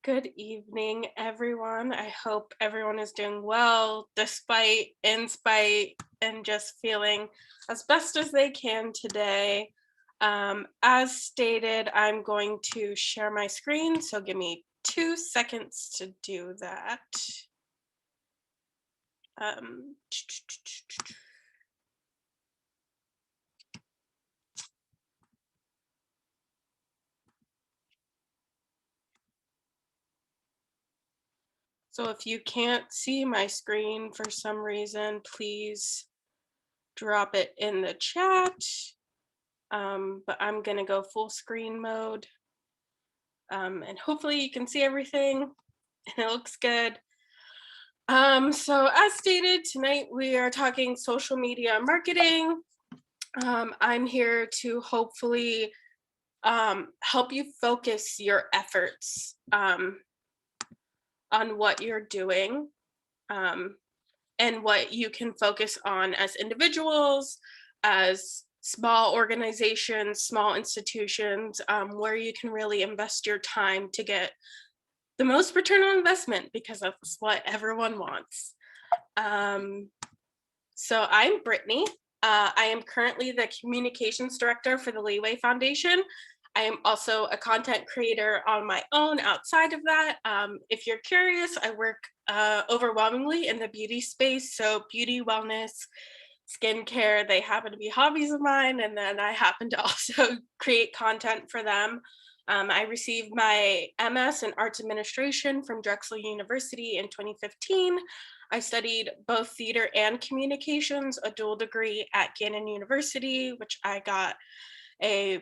Good evening, everyone. I hope everyone is doing well, despite, in spite, and just feeling as best as they can today. As stated, I'm going to share my screen, so give me 2 seconds to do that. Um, so if you can't see my screen for some reason, please drop it in the chat. But I'm gonna go full screen mode. And hopefully you can see everything and it looks good. So as stated, tonight we are talking social media marketing. I'm here to hopefully help you focus your efforts on what you're doing um, and what you can focus on as individuals, as small organizations, small institutions, where you can really invest your time to get the most return on investment because that's what everyone wants. Um, so I'm Brittany. I am currently the communications director for the Leeway Foundation. I am also a content creator on my own outside of that. If you're curious, I work overwhelmingly in the beauty space. So beauty, wellness, skincare, they happen to be hobbies of mine. And then I happen to also create content for them. I received my MS in Arts Administration from Drexel University in 2015. I studied both theater and communications, a dual degree at Gannon University, which I got a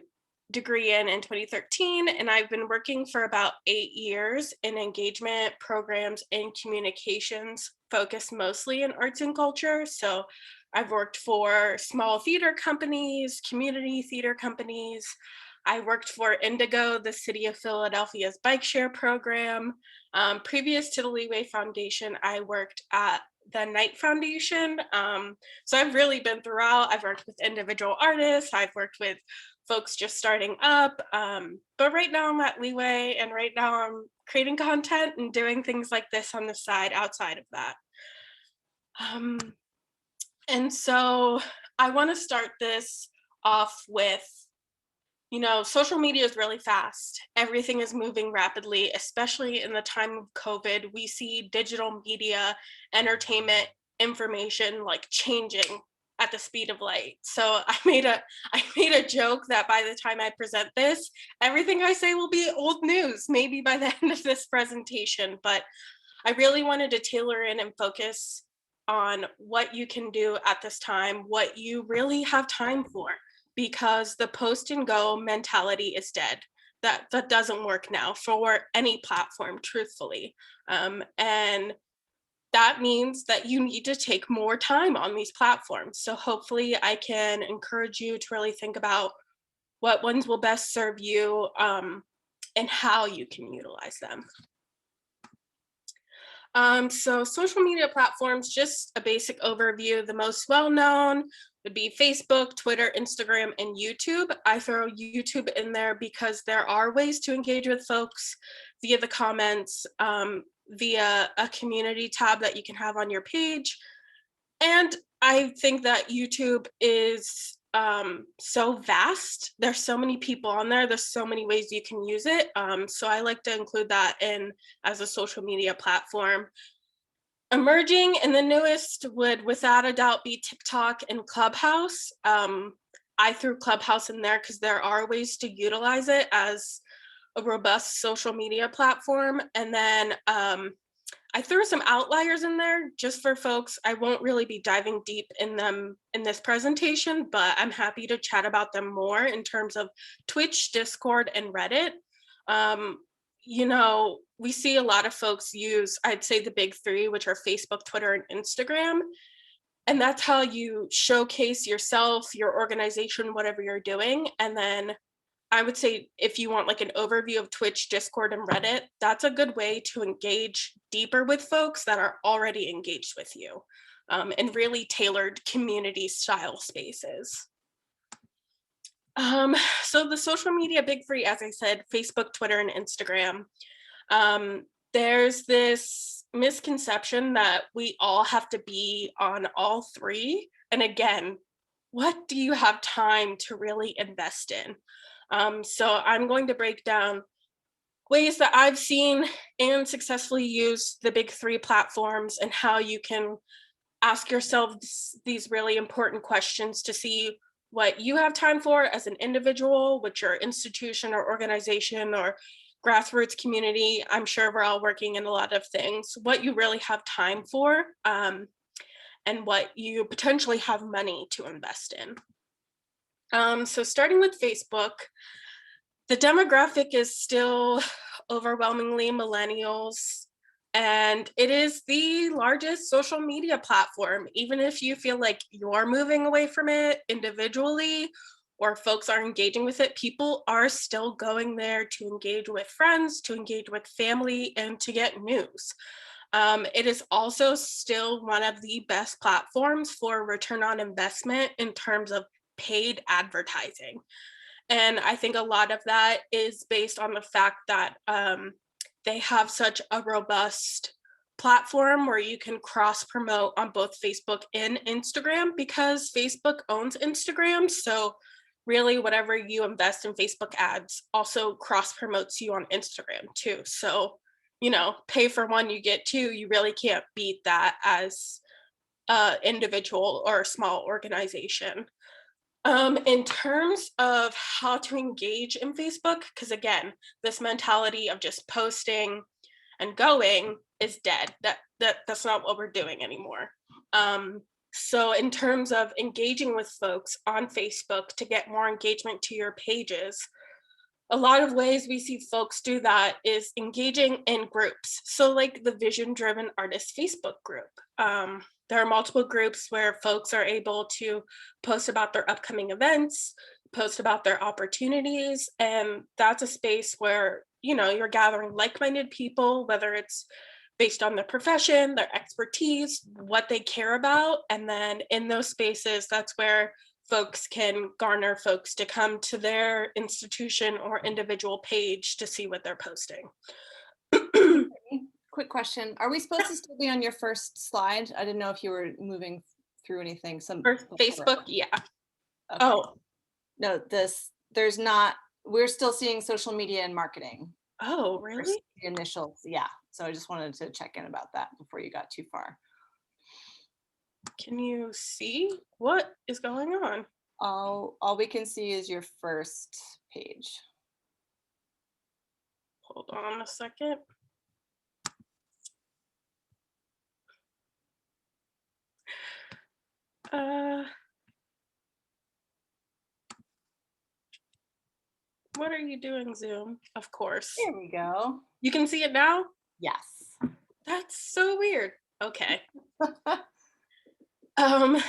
degree in 2013. And I've been working for about 8 years in engagement programs and communications, focused mostly in arts and culture. So I've worked for small theater companies, community theater companies. I worked for Indigo, the City of Philadelphia's bike share program. Previous to the Leeway Foundation, I worked at the Knight Foundation. So I've really been throughout. I've worked with individual artists. I've worked with folks just starting up. But right now I'm at Leeway, and right now I'm creating content and doing things like this on the side outside of that. And so I want to start this off with, social media is really fast. Everything is moving rapidly, especially in the time of COVID. We see digital media, entertainment, information like changing at the speed of light. So I made a joke that by the time I present this, everything I say will be old news, maybe by the end of this presentation. But I really wanted to tailor in and focus on what you can do at this time, what you really have time for, because the post and go mentality is dead. That doesn't work now for any platform, truthfully. And that means that you need to take more time on these platforms. So hopefully I can encourage you to really think about what ones will best serve you, and how you can utilize them. So social media platforms, just a basic overview. The most well-known would be Facebook, Twitter, Instagram, and YouTube. I throw YouTube in there because there are ways to engage with folks via the comments, via a community tab that you can have on your page. And I think that YouTube is so vast. There's so many people on there. There's so many ways you can use it. So I like to include that in as a social media platform. Emerging and the newest would without a doubt be TikTok and Clubhouse. I threw Clubhouse in there because there are ways to utilize it as a robust social media platform. And then I threw some outliers in there just for folks. I won't really be diving deep in them in this presentation, but I'm happy to chat about them more in terms of Twitch, Discord, and Reddit. We see a lot of folks use, I'd say, the big three, which are Facebook, Twitter, and Instagram. And that's how you showcase yourself, your organization, whatever you're doing. And then I would say if you want like an overview of Twitch, Discord, and Reddit, that's a good way to engage deeper with folks that are already engaged with you, and really tailored community style spaces. So the social media big three, as I said, Facebook, Twitter, and Instagram. There's this misconception that we all have to be on all three. And again, what do you have time to really invest in? So I'm going to break down ways that I've seen and successfully used the big three platforms and how you can ask yourself these really important questions to see what you have time for as an individual, with your institution or organization or grassroots community. I'm sure we're all working in a lot of things, what you really have time for, and what you potentially have money to invest in. So starting with Facebook, the demographic is still overwhelmingly millennials, and it is the largest social media platform. Even if you feel like you're moving away from it individually or folks are engaging with it, people are still going there to engage with friends, to engage with family, and to get news. It is also still one of the best platforms for return on investment in terms of paid advertising. And I think a lot of that is based on the fact that they have such a robust platform where you can cross promote on both Facebook and Instagram, because Facebook owns Instagram. So really whatever you invest in Facebook ads also cross promotes you on Instagram too. So, pay for one, you get two. You really can't beat that as an individual or a small organization. In terms of how to engage in Facebook, because again, this mentality of just posting and going is dead. That's not what we're doing anymore. So in terms of engaging with folks on Facebook to get more engagement to your pages, a lot of ways we see folks do that is engaging in groups. So like the Vision Driven Artist Facebook group. There are multiple groups where folks are able to post about their upcoming events, post about their opportunities, and that's a space where, you're gathering like-minded people, whether it's based on their profession, their expertise, what they care about. And then in those spaces, that's where folks can garner folks to come to their institution or individual page to see what they're posting. Quick question. Are we supposed to still be on your first slide? I didn't know if you were moving through anything. For Facebook, yeah. Okay. Oh. No, we're still seeing social media and marketing. Oh, really? The initials, yeah. So I just wanted to check in about that before you got too far. Can you see what is going on? All we can see is your first page. Hold on a second. What are you doing, Zoom? Of course. There we go. You can see it now? Yes. That's so weird. Okay.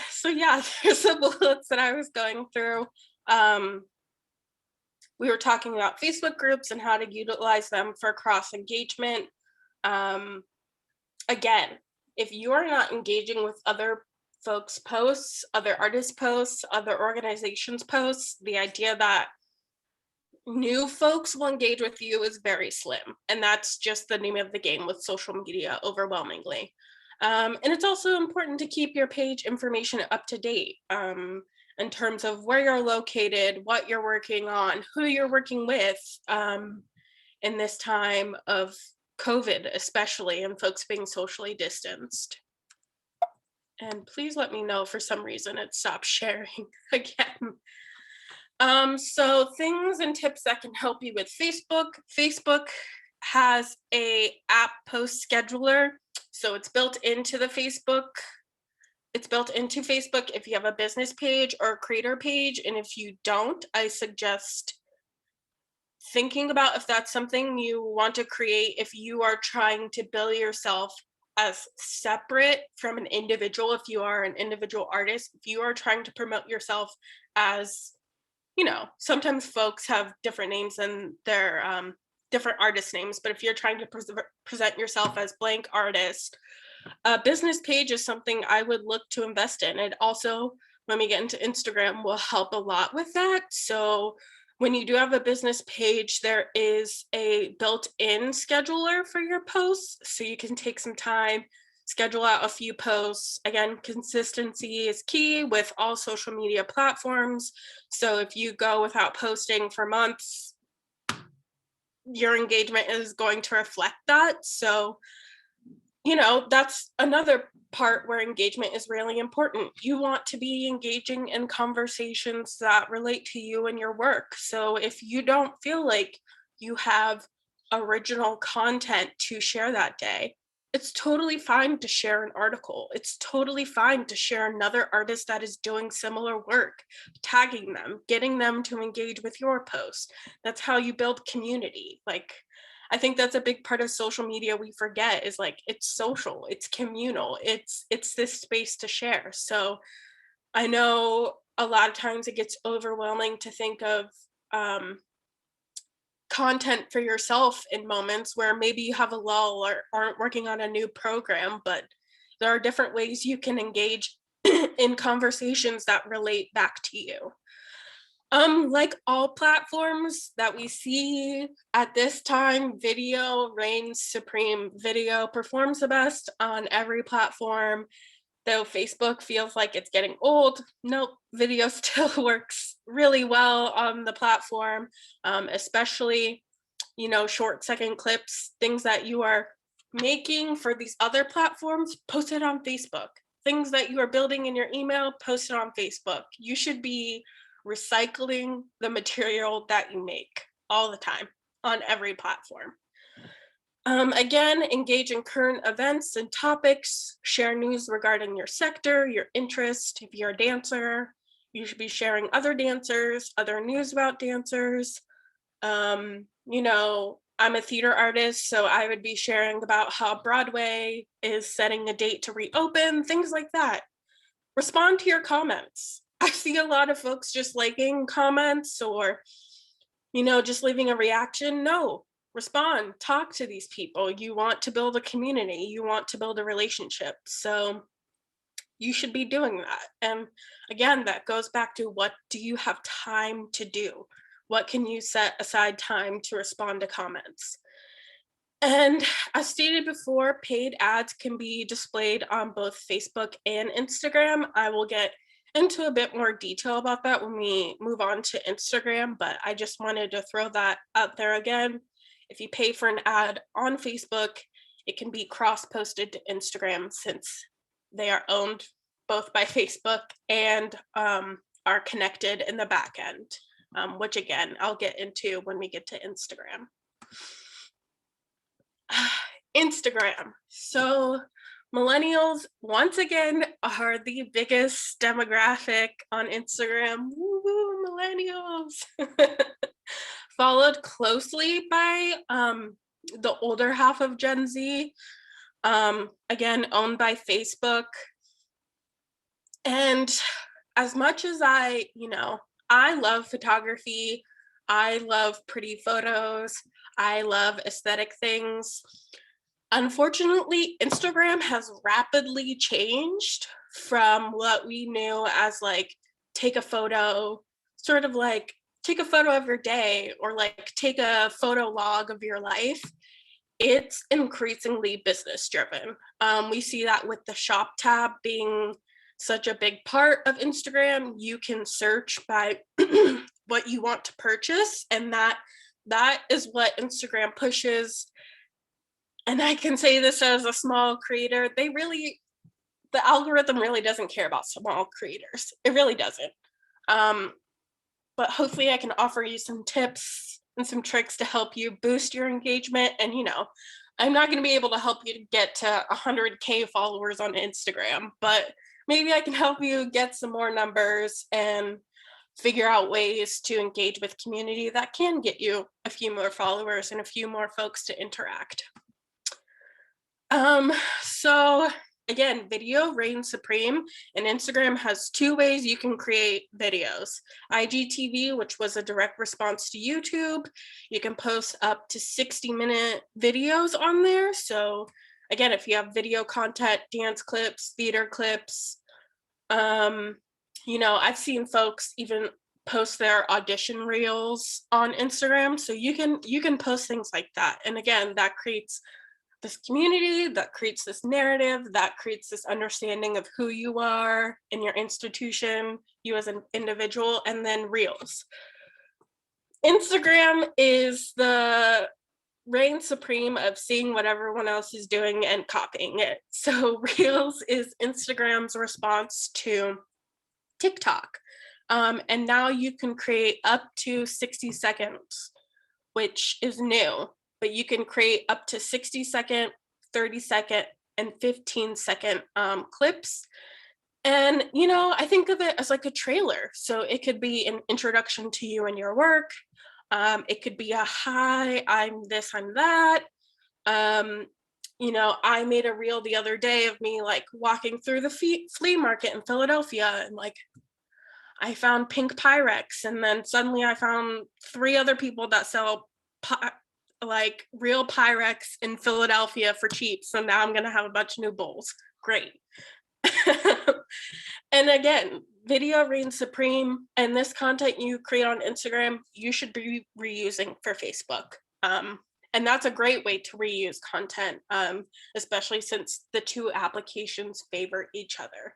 So yeah, there's the bullets that I was going through. We were talking about Facebook groups and how to utilize them for cross engagement. Again, if you are not engaging with other folks' posts, other artists' posts, other organizations' posts, the idea that new folks will engage with you is very slim. And that's just the name of the game with social media overwhelmingly. And it's also important to keep your page information up to date in terms of where you're located, what you're working on, who you're working with in this time of COVID, especially, and folks being socially distanced. And please let me know for some reason it stopped sharing again. So things and tips that can help you with Facebook. Facebook has a app post scheduler. So it's built into Facebook if you have a business page or a creator page. And if you don't, I suggest thinking about if that's something you want to create, if you are trying to bill yourself as separate from an individual, if you are an individual artist, if you are trying to promote yourself as, sometimes folks have different names and their different artist names, but if you're trying to present yourself as blank artist, a business page is something I would look to invest in. It also, when we get into Instagram, will help a lot with that. So when you do have a business page, there is a built-in scheduler for your posts. So you can take some time, schedule out a few posts. Again, consistency is key with all social media platforms. So if you go without posting for months, your engagement is going to reflect that. So, that's another part where engagement is really important. You want to be engaging in conversations that relate to you and your work. So if you don't feel like you have original content to share that day, it's totally fine to share an article. It's totally fine to share another artist that is doing similar work, tagging them, getting them to engage with your post. That's how you build community. Like, I think that's a big part of social media we forget is like it's social, it's communal, it's this space to share. So I know a lot of times it gets overwhelming to think of um, content for yourself in moments where maybe you have a lull or aren't working on a new program, but there are different ways you can engage in conversations that relate back to you. Like all platforms that we see at this time, video reigns supreme. Video performs the best on every platform. Though Facebook feels like it's getting old, nope, video still works really well on the platform, especially, short second clips, things that you are making for these other platforms, post it on Facebook. Things that you are building in your email, post it on Facebook. You should be recycling the material that you make all the time on every platform. Again, engage in current events and topics, share news regarding your sector, your interest. If you're a dancer, you should be sharing other dancers, other news about dancers. I'm a theater artist, so I would be sharing about how Broadway is setting a date to reopen, things like that. Respond to your comments. I see a lot of folks just liking comments or, just leaving a reaction. No, respond, talk to these people. You want to build a community, you want to build a relationship. So you should be doing that. And again, that goes back to what do you have time to do? What can you set aside time to respond to comments? And as stated before, paid ads can be displayed on both Facebook and Instagram. I will get into a bit more detail about that when we move on to Instagram, but I just wanted to throw that out there again. If you pay for an ad on Facebook, it can be cross-posted to Instagram since they are owned both by Facebook and are connected in the back end, which again, I'll get into when we get to Instagram. Instagram. So millennials, once again, are the biggest demographic on Instagram. Woo, millennials. Followed closely by the older half of Gen Z, again, owned by Facebook. And as much as I love photography, I love pretty photos, I love aesthetic things. Unfortunately, Instagram has rapidly changed from what we knew as like take a photo, sort of like take a photo of your day or like take a photo log of your life. It's increasingly business driven. We see that with the shop tab being such a big part of Instagram. You can search by what you want to purchase, and that is what Instagram pushes. And I can say this as a small creator, the algorithm really doesn't care about small creators. It really doesn't. But hopefully I can offer you some tips and some tricks to help you boost your engagement. And, I'm not going to be able to help you get to 100K followers on Instagram, but maybe I can help you get some more numbers and figure out ways to engage with community that can get you a few more followers and a few more folks to interact. So again, video reigns supreme, and Instagram has two ways you can create videos. IGTV, which was a direct response to YouTube. You can post up to 60-minute videos on there. So again, if you have video content, dance clips, theater clips, I've seen folks even post their audition reels on Instagram. So you can post things like that. And again, that creates this community, that creates this narrative, that creates this understanding of who you are in your institution, you as an individual, and then reels. Instagram is the reign supreme of seeing what everyone else is doing and copying it. So reels is Instagram's response to TikTok. And now you can create up to 60 seconds, which is new, but you can create up to 60-second, 30-second, and 15-second clips. And, I think of it as like a trailer. So it could be an introduction to you and your work. It could be a hi, I'm this, I'm that. Um, I made a reel the other day of me like walking through the flea market in Philadelphia, and like I found pink Pyrex, and then suddenly I found 3 other people that sell like real Pyrex in Philadelphia for cheap. So now I'm gonna have a bunch of new bowls. Great. And again, video reigns supreme, and this content you create on Instagram, you should be reusing for Facebook. And that's a great way to reuse content, especially since the two applications favor each other.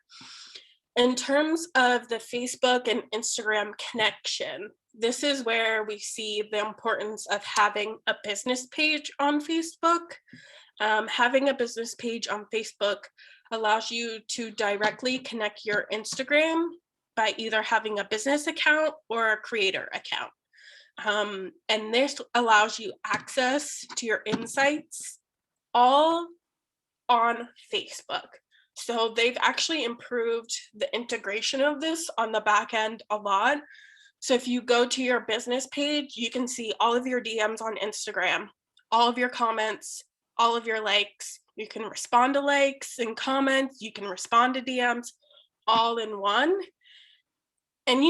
In terms of the Facebook and Instagram connection, this is where we see the importance of having a business page on Facebook. Having a business page on Facebook allows you to directly connect your Instagram by either having a business account or a creator account. And this allows you access to your insights all on Facebook. So they've actually improved the integration of this on the back end a lot. So if you go to your business page, you can see all of your DMs on Instagram, all of your comments, all of your likes. You can respond to likes and comments, you can respond to DMs all in one. And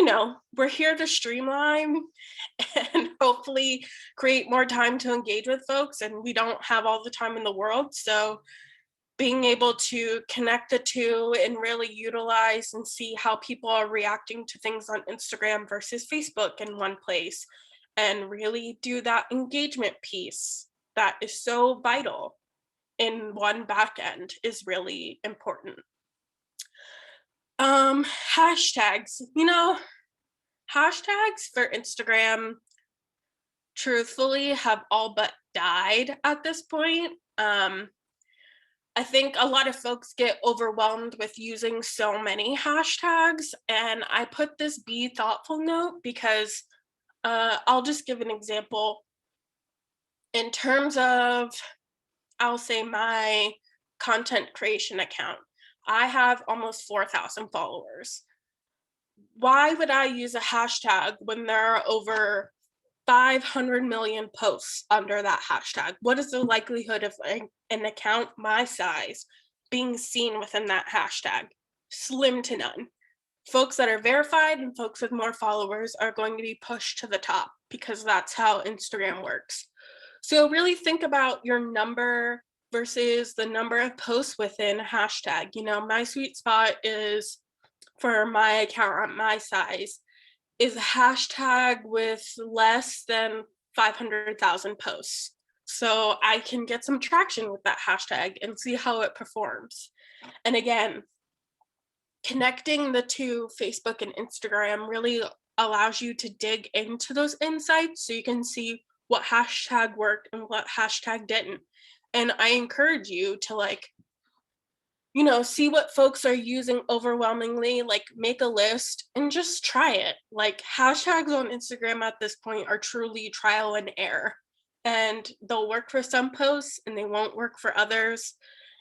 we're here to streamline and hopefully create more time to engage with folks, and we don't have all the time in the world. So being able to connect the two and really utilize and see how people are reacting to things on Instagram versus Facebook in one place, and really do that engagement piece that is so vital in one back end is really important. Hashtags, hashtags for Instagram truthfully have all but died at this point. I think a lot of folks get overwhelmed with using so many hashtags, and I put this be thoughtful note because I'll just give an example. In terms of, I'll say my content creation account, I have almost 4,000 followers. Why would I use a hashtag when there are over 500 million posts under that hashtag? What is the likelihood of an account my size being seen within that hashtag? Slim to none. Folks that are verified and folks with more followers are going to be pushed to the top because that's how Instagram works. So really think about your number versus the number of posts within a hashtag. My sweet spot is, for my account my size, is a hashtag with less than 500,000 posts. So I can get some traction with that hashtag and see how it performs. And again, connecting the two, Facebook and Instagram, really allows you to dig into those insights so you can see what hashtag worked and what hashtag didn't. And I encourage you to see what folks are using overwhelmingly, like make a list and just try it. Like hashtags on Instagram at this point are truly trial and error, and they'll work for some posts and they won't work for others.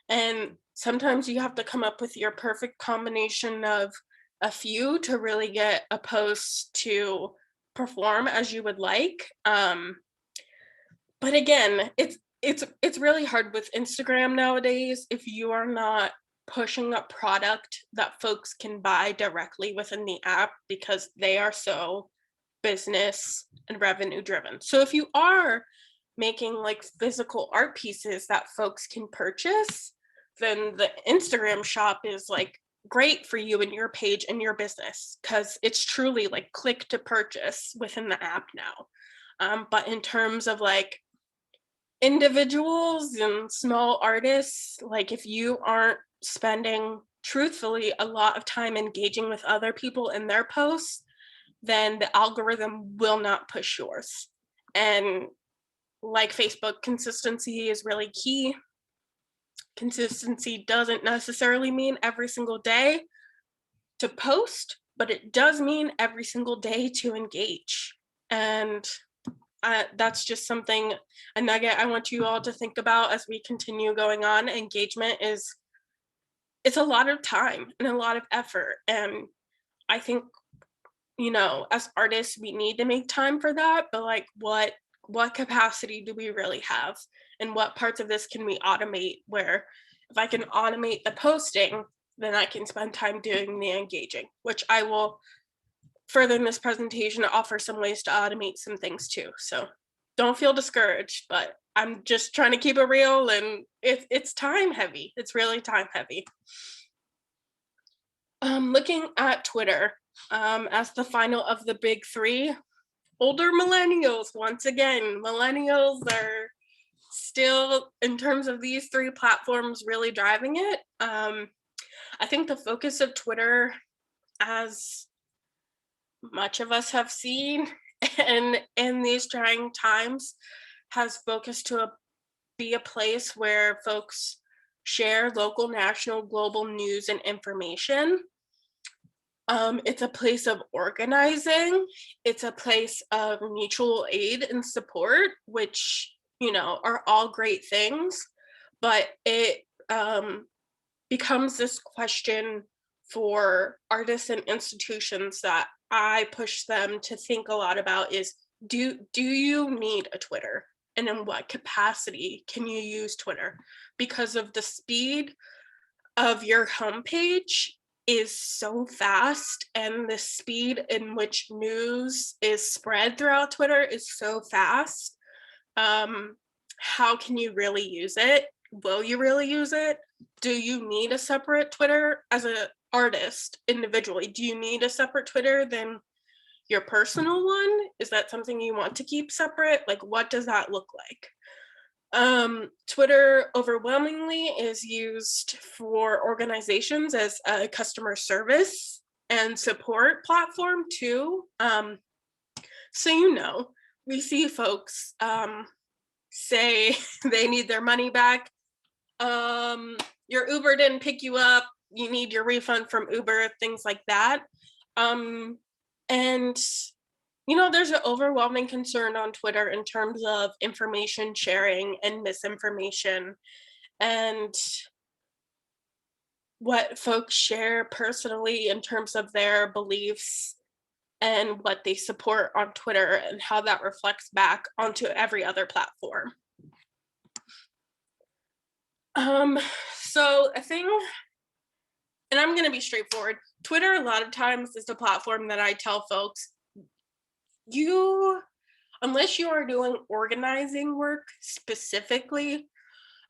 And sometimes you have to come up with your perfect combination of a few to really get a post to perform as you would like. But again, it's really hard with Instagram nowadays if you are not pushing a product that folks can buy directly within the app, because they are so business and revenue driven. So if you are making like physical art pieces that folks can purchase, then the Instagram shop is like great for you and your page and your business because it's truly like click to purchase within the app now. But in terms of like individuals and small artists, like if you aren't spending truthfully a lot of time engaging with other people in their posts, then the algorithm will not push yours. And like Facebook, consistency is really key. Consistency doesn't necessarily mean every single day to post, but it does mean every single day to engage. And that's just something, a nugget I want you all to think about as we continue going on. Engagement is, it's a lot of time and a lot of effort. And I think, you know, as artists, we need to make time for that, but like what capacity do we really have? And what parts of this can we automate where if I can automate the posting, then I can spend time doing the engaging, which I will further in this presentation offer some ways to automate some things too. So don't feel discouraged, but I'm just trying to keep it real, and it's time heavy. It's really time heavy. Looking at Twitter as the final of the big three, older millennials, once again, millennials are still, in terms of these three platforms, really driving it. I think the focus of Twitter, as much of us have seen, and in these trying times, has focused to be a place where folks share local, national, global news and information. It's a place of organizing. It's a place of mutual aid and support, which, you know, are all great things. But it becomes this question for artists and institutions that I push them to think a lot about is, do you need a Twitter? And in what capacity can you use Twitter? Because of the speed of your homepage is so fast, and the speed in which news is spread throughout Twitter is so fast. How can you really use it? Will you really use it? Do you need a separate Twitter as an artist individually? Do you need a separate Twitter than your personal one? Is that something you want to keep separate? Like, what does that look like? Twitter overwhelmingly is used for organizations as a customer service and support platform too. So, you know, we see folks say they need their money back. Your Uber didn't pick you up. You need your refund from Uber, things like that. And you know, there's an overwhelming concern on Twitter in terms of information sharing and misinformation and what folks share personally in terms of their beliefs and what they support on Twitter and how that reflects back onto every other platform. So a thing, and I'm going to be straightforward, Twitter a lot of times is the platform that I tell folks, unless you are doing organizing work specifically,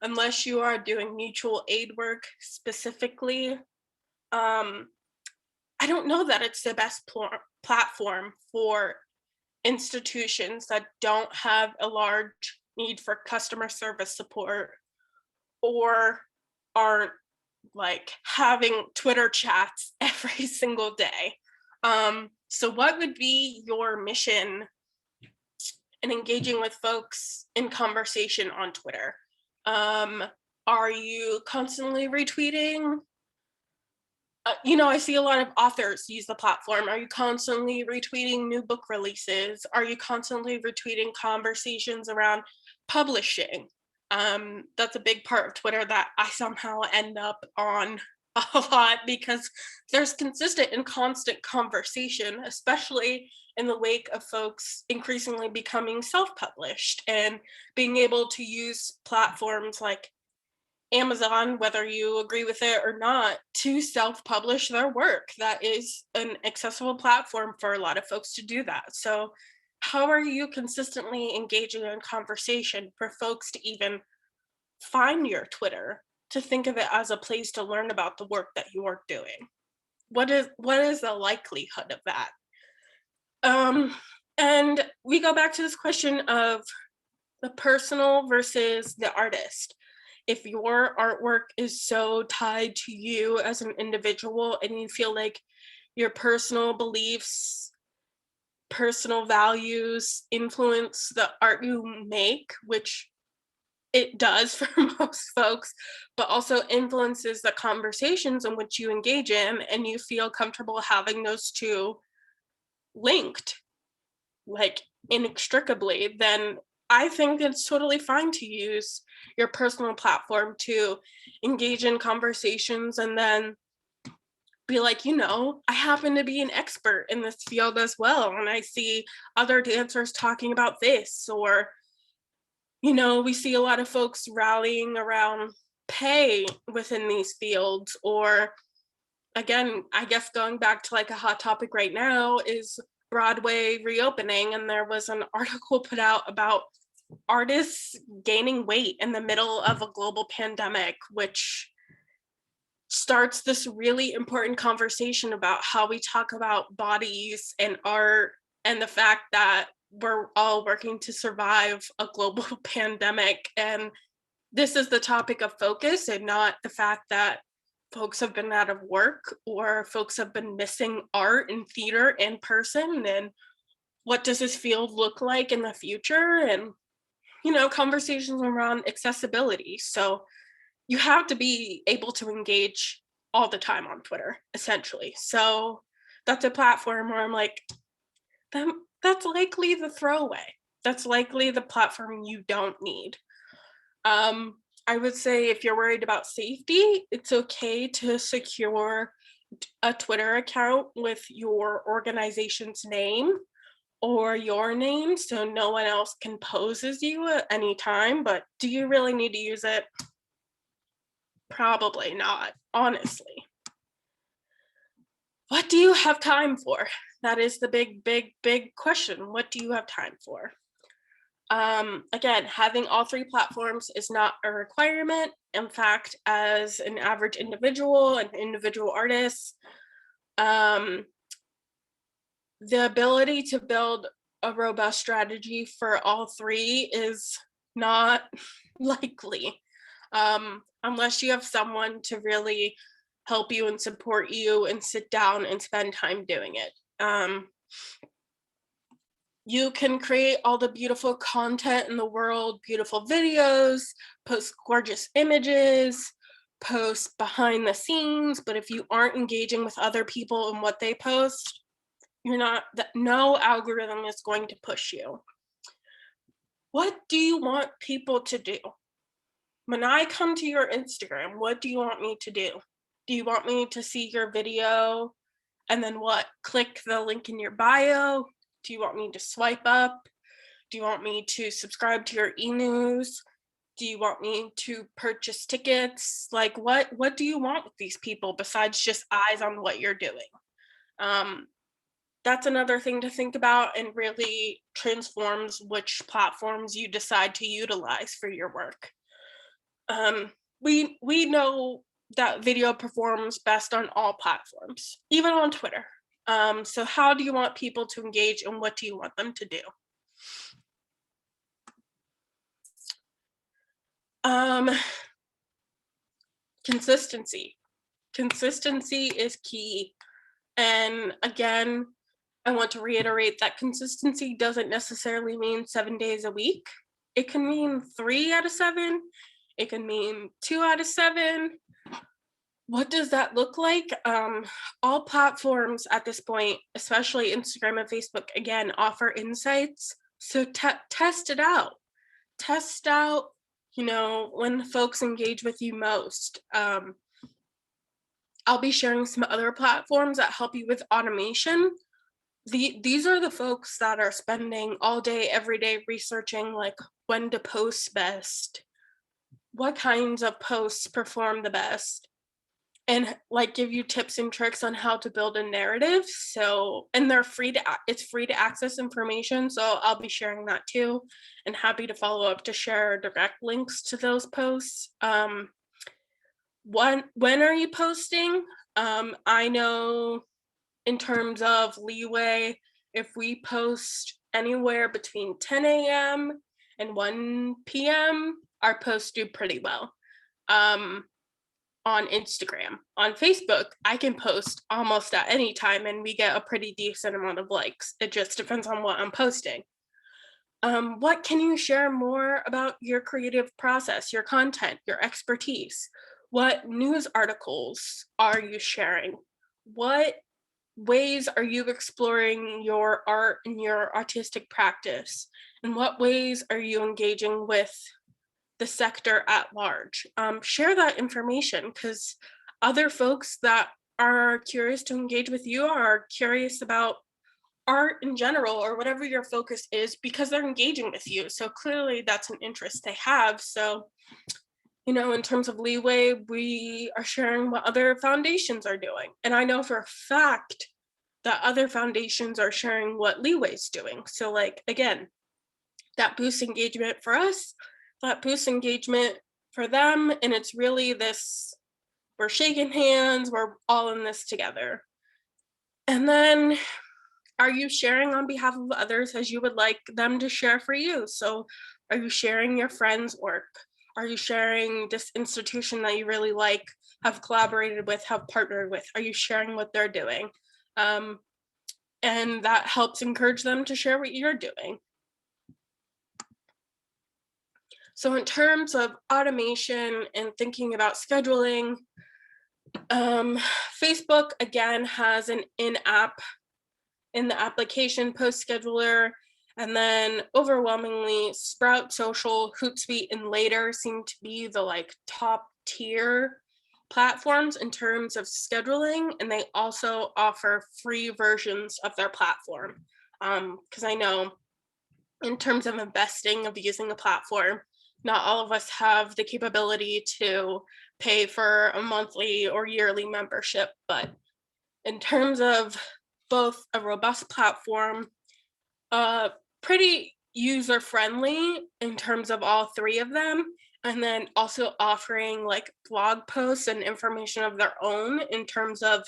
unless you are doing mutual aid work specifically, I don't know that it's the best platform for institutions that don't have a large need for customer service support or aren't like having Twitter chats every single day. So what would be your mission in engaging with folks in conversation on Twitter? Are you constantly retweeting? You know, I see a lot of authors use the platform. Are you constantly retweeting new book releases? Are you constantly retweeting conversations around publishing? That's a big part of Twitter that I somehow end up on a lot because there's consistent and constant conversation, especially in the wake of folks increasingly becoming self-published and being able to use platforms like Amazon, whether you agree with it or not, to self-publish their work. That is an accessible platform for a lot of folks to do that. So how are you consistently engaging in conversation for folks to even find your Twitter to think of it as a place to learn about the work that you are doing. What is the likelihood of that? Um, and we go back to this question of the personal versus the artist. If your artwork is so tied to you as an individual and you feel like your personal beliefs, personal values influence the art you make, which it does for most folks, but also influences the conversations in which you engage in, and you feel comfortable having those two linked, like inextricably, then I think it's totally fine to use your personal platform to engage in conversations and then be like, I happen to be an expert in this field as well. And I see other dancers talking about this, or, we see a lot of folks rallying around pay within these fields, or again, I guess going back to like a hot topic right now is Broadway reopening. And there was an article put out about artists gaining weight in the middle of a global pandemic, which starts this really important conversation about how we talk about bodies and art, and the fact that we're all working to survive a global pandemic. And this is the topic of focus, and not the fact that folks have been out of work or folks have been missing art and theater in person. And what does this field look like in the future? And, conversations around accessibility. So you have to be able to engage all the time on Twitter, essentially. So that's a platform where I'm like, that's likely the throwaway. That's likely the platform you don't need. I would say if you're worried about safety, it's okay to secure a Twitter account with your organization's name or your name so no one else can pose as you at any time. But do you really need to use it? Probably not, honestly. What do you have time for? That is the big, big, big question. What do you have time for? Again, having all three platforms is not a requirement. In fact, as an average individual, an individual artist, the ability to build a robust strategy for all three is not likely, unless you have someone to really help you and support you and sit down and spend time doing it. You can create all the beautiful content in the world, beautiful videos, post gorgeous images, post behind the scenes, but if you aren't engaging with other people and what they post, no algorithm is going to push you. What do you want people to do? When I come to your Instagram, what do you want me to do? Do you want me to see your video and then what? Click the link in your bio? Do you want me to swipe up? Do you want me to subscribe to your e-news? Do you want me to purchase tickets? Like what do you want with these people besides just eyes on what you're doing? That's another thing to think about, and really transforms which platforms you decide to utilize for your work. We know that video performs best on all platforms, even on Twitter. So how do you want people to engage, and what do you want them to do? Consistency. Consistency is key. And again, I want to reiterate that consistency doesn't necessarily mean 7 days a week. It can mean 3 out of 7. It can mean 2 out of 7. What does that look like? All platforms at this point, especially Instagram and Facebook, again, offer insights. So test it out. Test out, when folks engage with you most. I'll be sharing some other platforms that help you with automation. These are the folks that are spending all day, every day researching like when to post best, what kinds of posts perform the best, and like give you tips and tricks on how to build a narrative. So, and it's free to access information. So I'll be sharing that too, and happy to follow up to share direct links to those posts. when are you posting? I know in terms of leeway, if we post anywhere between 10 a.m. and 1 p.m., our posts do pretty well. On Instagram. On Facebook, I can post almost at any time and we get a pretty decent amount of likes. It just depends on what I'm posting. What can you share more about your creative process, your content, your expertise? What news articles are you sharing? What ways are you exploring your art and your artistic practice? In what ways are you engaging with the sector at large? Share that information because other folks that are curious to engage with you are curious about art in general or whatever your focus is because they're engaging with you. So clearly that's an interest they have. So, in terms of leeway, we are sharing what other foundations are doing. And I know for a fact that other foundations are sharing what leeway's doing. So, like, again, that boosts engagement for us, that boosts engagement for them. And it's really this, we're shaking hands, we're all in this together. And then are you sharing on behalf of others as you would like them to share for you? So are you sharing your friends' work? Are you sharing this institution that you really like, have collaborated with, have partnered with? Are you sharing what they're doing? And that helps encourage them to share what you're doing. So in terms of automation and thinking about scheduling, Facebook again has an in-app in the application post scheduler, and then overwhelmingly Sprout Social, Hootsuite, and Later seem to be the like top tier platforms in terms of scheduling, and they also offer free versions of their platform. Because I know in terms of investing of using a platform, not all of us have the capability to pay for a monthly or yearly membership, but in terms of both a robust platform, pretty user friendly in terms of all three of them, and then also offering like blog posts and information of their own in terms of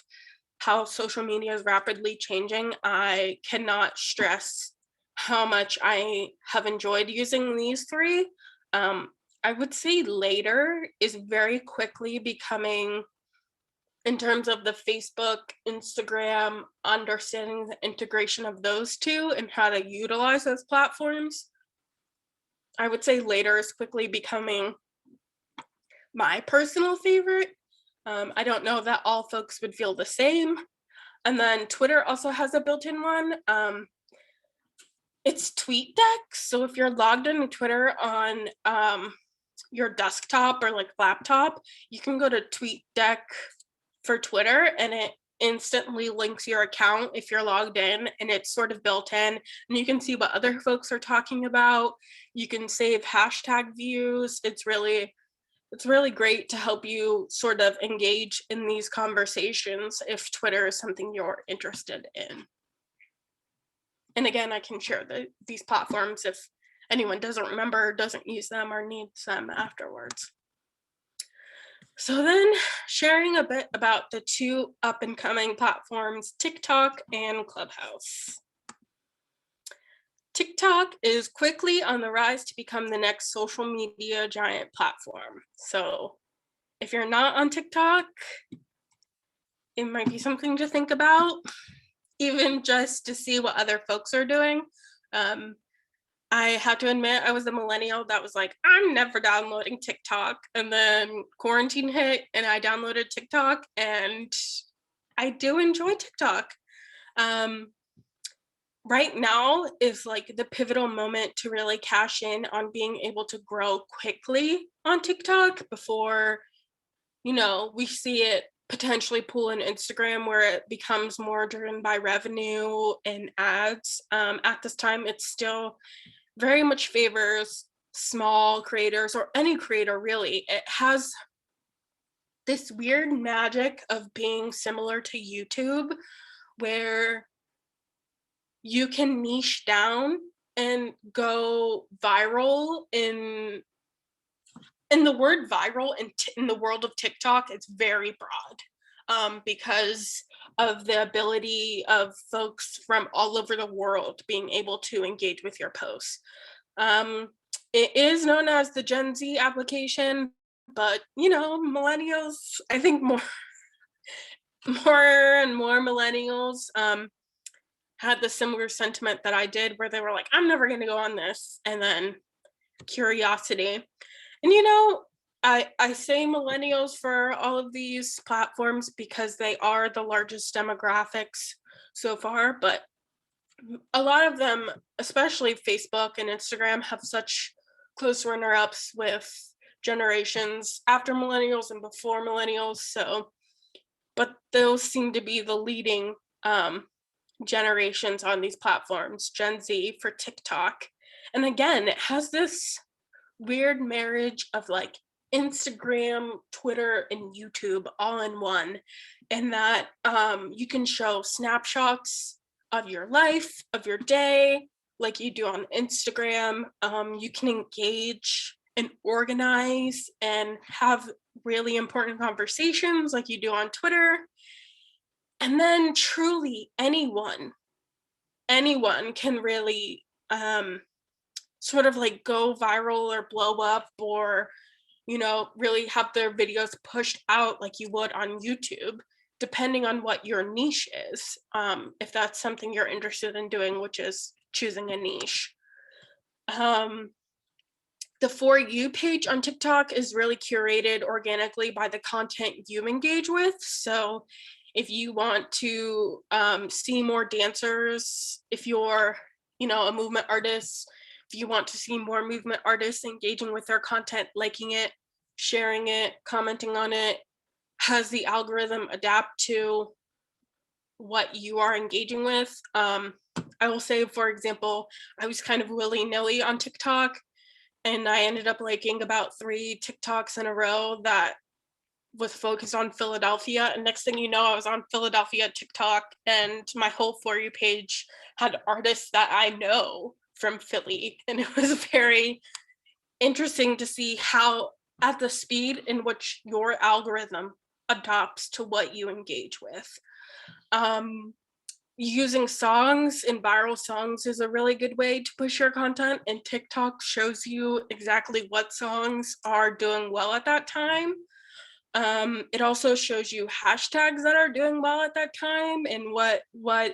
how social media is rapidly changing. I cannot stress how much I have enjoyed using these three. I would say Later is very quickly becoming, in terms of the Facebook, Instagram, understanding the integration of those two and how to utilize those platforms, I would say Later is quickly becoming my personal favorite. I don't know that all folks would feel the same. And then Twitter also has a built-in one. It's TweetDeck. So if you're logged into Twitter on your desktop or like laptop, you can go to TweetDeck for Twitter and it instantly links your account if you're logged in, and it's sort of built in and you can see what other folks are talking about. You can save hashtag views. It's really great to help you sort of engage in these conversations if Twitter is something you're interested in. And again, I can share these platforms if anyone doesn't remember, doesn't use them, or needs them afterwards. So then sharing a bit about the two up and coming platforms, TikTok and Clubhouse. TikTok is quickly on the rise to become the next social media giant platform. So if you're not on TikTok, it might be something to think about, even just to see what other folks are doing. I have to admit, I was a millennial that was like, I'm never downloading TikTok. And then quarantine hit and I downloaded TikTok and I do enjoy TikTok. Right now is like the pivotal moment to really cash in on being able to grow quickly on TikTok before, we see it potentially pull in Instagram where it becomes more driven by revenue and ads. At this time, it's still very much favors small creators or any creator really. It has this weird magic of being similar to YouTube where you can niche down and go viral in And the word viral in the world of TikTok is very broad, because of the ability of folks from all over the world being able to engage with your posts. Um, it is known as the Gen Z application, but millennials, I think more more and more millennials had the similar sentiment that I did, where they were like, I'm never going to go on this. And then curiosity. And I say millennials for all of these platforms because they are the largest demographics so far, but a lot of them, especially Facebook and Instagram, have such close runner-ups with generations after millennials and before millennials. So, but those seem to be the leading generations on these platforms, Gen Z for TikTok. And again, it has this weird marriage of like Instagram, Twitter, and YouTube all in one, and that you can show snapshots of your life, of your day, like you do on Instagram. You can engage and organize and have really important conversations like you do on Twitter. And then truly anyone can really sort of like go viral or blow up, or really have their videos pushed out like you would on YouTube, depending on what your niche is. If that's something you're interested in doing, which is choosing a niche. The For You page on TikTok is really curated organically by the content you engage with. So if you want to see more dancers, if you're, a movement artist, if you want to see more movement artists engaging with their content, liking it, sharing it, commenting on it, has the algorithm adapt to what you are engaging with. I will say, for example, I was kind of willy-nilly on TikTok, and I ended up liking about 3 TikToks in a row that was focused on Philadelphia. And next thing you know, I was on Philadelphia TikTok, and my whole For You page had artists that I know from Philly. And it was very interesting to see how, at the speed in which your algorithm adapts to what you engage with. Using songs and viral songs is a really good way to push your content, and TikTok shows you exactly what songs are doing well at that time. It also shows you hashtags that are doing well at that time, and what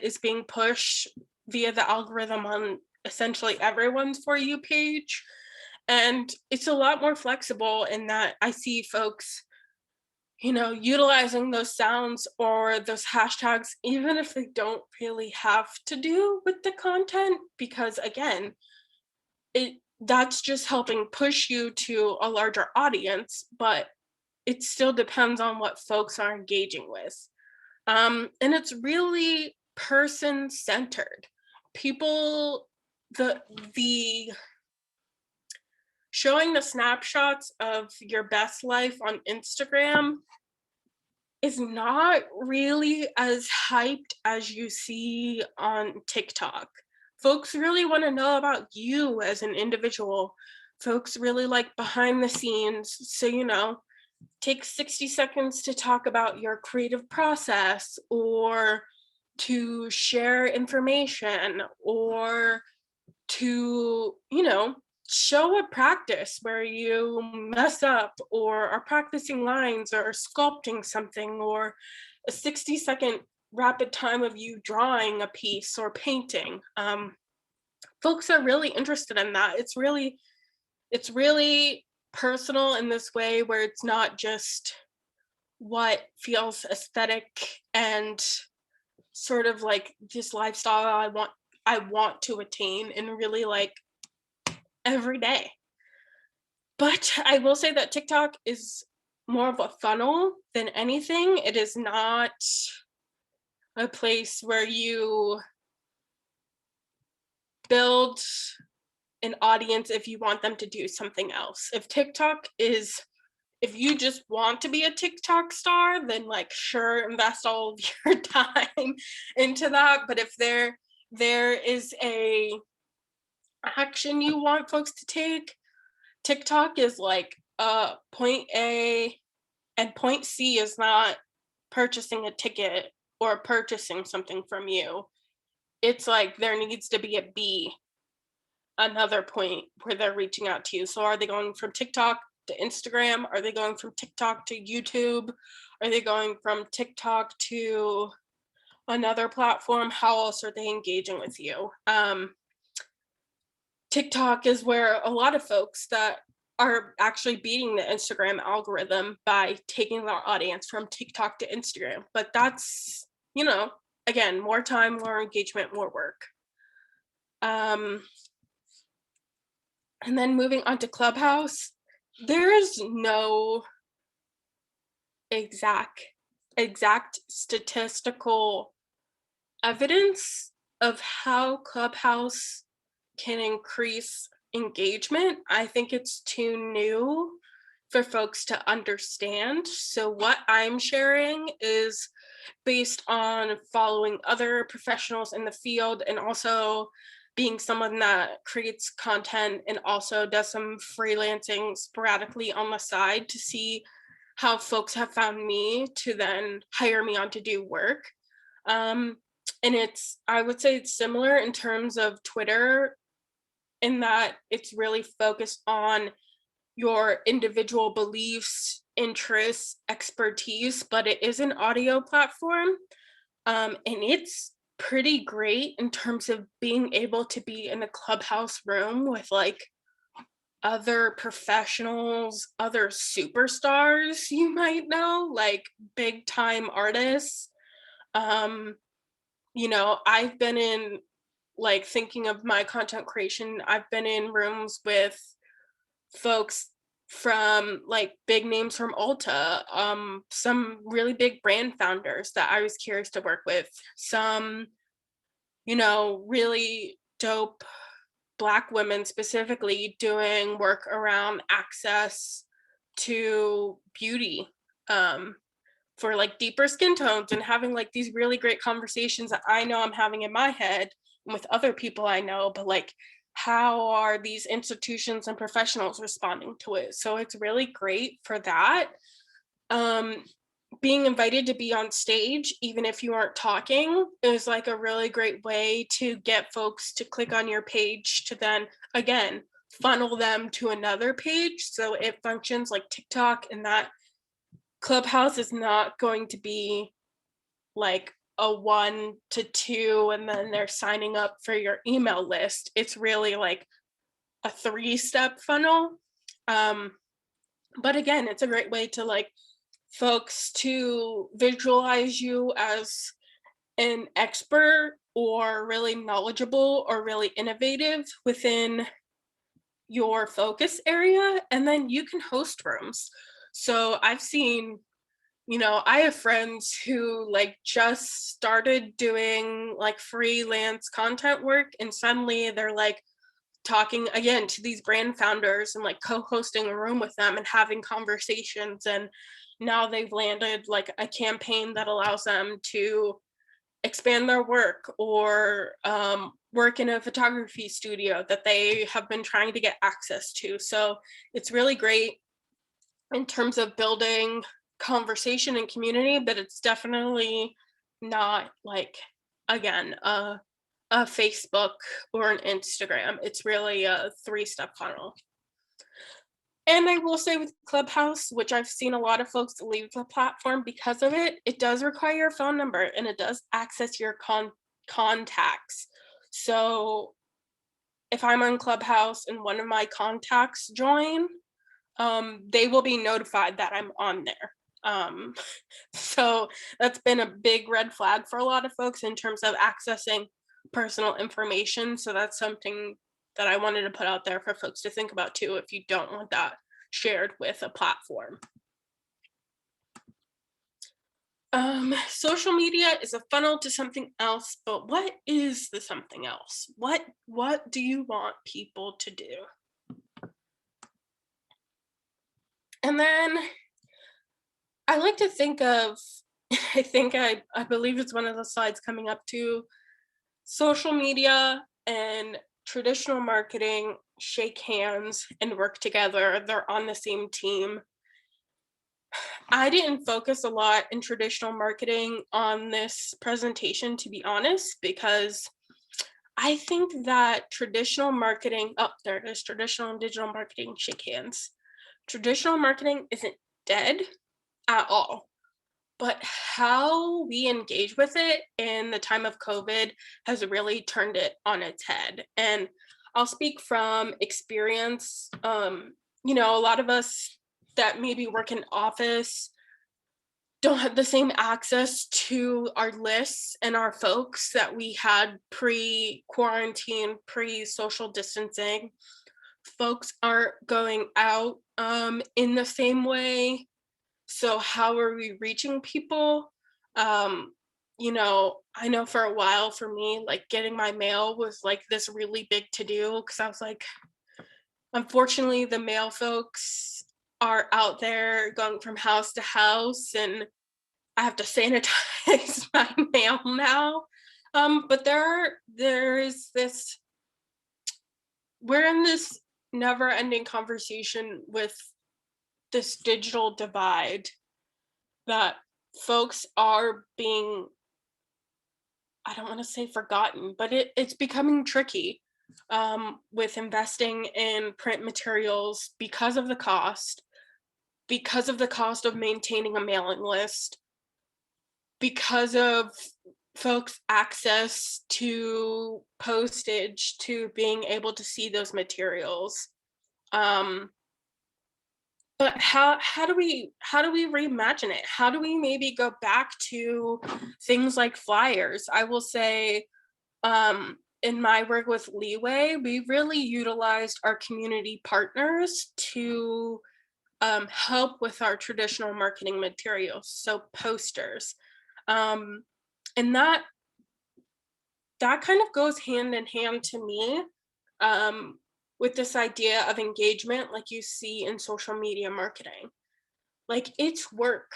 is being pushed via the algorithm on essentially everyone's For You page. And it's a lot more flexible in that I see folks utilizing those sounds or those hashtags, even if they don't really have to do with the content, because again, that's just helping push you to a larger audience, but it still depends on what folks are engaging with. And it's really person centered. People, the showing the snapshots of your best life on Instagram is not really as hyped as you see on TikTok. Folks really want to know about you as an individual. Folks really like behind the scenes. So, take 60 seconds to talk about your creative process, or to share information, or to, show a practice where you mess up or are practicing lines or sculpting something, or a 60-second rapid time of you drawing a piece or painting. Folks are really interested in that. It's really personal in this way, where it's not just what feels aesthetic and sort of like this lifestyle I want to attain and really like every day. But I will say that TikTok is more of a funnel than anything. It is not a place where you build an audience if you want them to do something else. If you just want to be a TikTok star, then like sure, invest all of your time into that. But if there is a action you want folks to take, TikTok is like point A and point C is not purchasing a ticket or purchasing something from you. It's like there needs to be a B, another point where they're reaching out to you. So are they going from TikTok to Instagram? Are they going from TikTok to YouTube? Are they going from TikTok to another platform? How else are they engaging with you? TikTok is where a lot of folks that are actually beating the Instagram algorithm by taking their audience from TikTok to Instagram. But that's, again, more time, more engagement, more work. And then moving on to Clubhouse, there is no exact statistical evidence of how Clubhouse can increase engagement. I think it's too new for folks to understand. So what I'm sharing is based on following other professionals in the field and also being someone that creates content and also does some freelancing sporadically on the side to see how folks have found me to then hire me on to do work. And I would say it's similar in terms of Twitter in that it's really focused on your individual beliefs, interests, expertise, but it is an audio platform. And it's pretty great in terms of being able to be in a clubhouse room with like other professionals, other superstars you might know, like big time artists. Um, I've been in like thinking of my content creation, I've been in rooms with folks from like big names from Ulta, some really big brand founders that I was curious to work with, some, really dope Black women specifically doing work around access to beauty, for like deeper skin tones and having like these really great conversations that I know I'm having in my head and with other people I know, but like how are these institutions and professionals responding to it? So it's really great for that. Um, Being invited to be on stage, even if you aren't talking, is like a really great way to get folks to click on your page to then, again, funnel them to another page. So it functions like TikTok, and that Clubhouse is not going to be like a 1 to 2 and then they're signing up for your email list. It's really like a 3-step funnel. But again, it's a great way to like folks to visualize you as an expert or really knowledgeable or really innovative within your focus area, and then you can host rooms. So I've seen, I have friends who like just started doing like freelance content work and suddenly they're like talking again to these brand founders and like co-hosting a room with them and having conversations, and now they've landed like a campaign that allows them to expand their work or work in a photography studio that they have been trying to get access to. So it's really great in terms of building conversation and community, but it's definitely not like, again, a Facebook or an Instagram. It's really a 3-step funnel. And I will say with Clubhouse, which I've seen a lot of folks leave the platform because of it, it does require a phone number and it does access your contacts. So if I'm on Clubhouse and one of my contacts join, they will be notified that I'm on there. So that's been a big red flag for a lot of folks in terms of accessing personal information. So that's something that I wanted to put out there for folks to think about too, if you don't want that shared with a platform. Social media is a funnel to something else, but what is the something else? What do you want people to do? And then I like to think of, I believe it's one of the slides coming up to social media and traditional marketing shake hands and work together. They're on the same team. I didn't focus a lot in traditional marketing on this presentation, to be honest, because I think that traditional marketing, oh, there it is, traditional and digital marketing shake hands. Traditional marketing isn't dead at all, but how we engage with it in the time of COVID has really turned it on its head. And I'll speak from experience. A lot of us that maybe work in office don't have the same access to our lists and our folks that we had pre-quarantine, pre-social distancing. Folks aren't going out in the same way. So how are we reaching people? I know for a while for me, like getting my mail was like this really big to do because I was like, unfortunately, the mail folks are out there going from house to house, and I have to sanitize my mail now. But there is this, we're in this never ending conversation with this digital divide that folks are being, I don't want to say forgotten, but it's becoming tricky with investing in print materials because of the cost of maintaining a mailing list, because of folks' access to postage, to being able to see those materials. Um, but how do we reimagine it? How do we maybe go back to things like flyers? I will say, in my work with Leeway, we really utilized our community partners to help with our traditional marketing materials, so posters. Um, and that kind of goes hand in hand to me, um, with this idea of engagement, like you see in social media marketing. Like it's work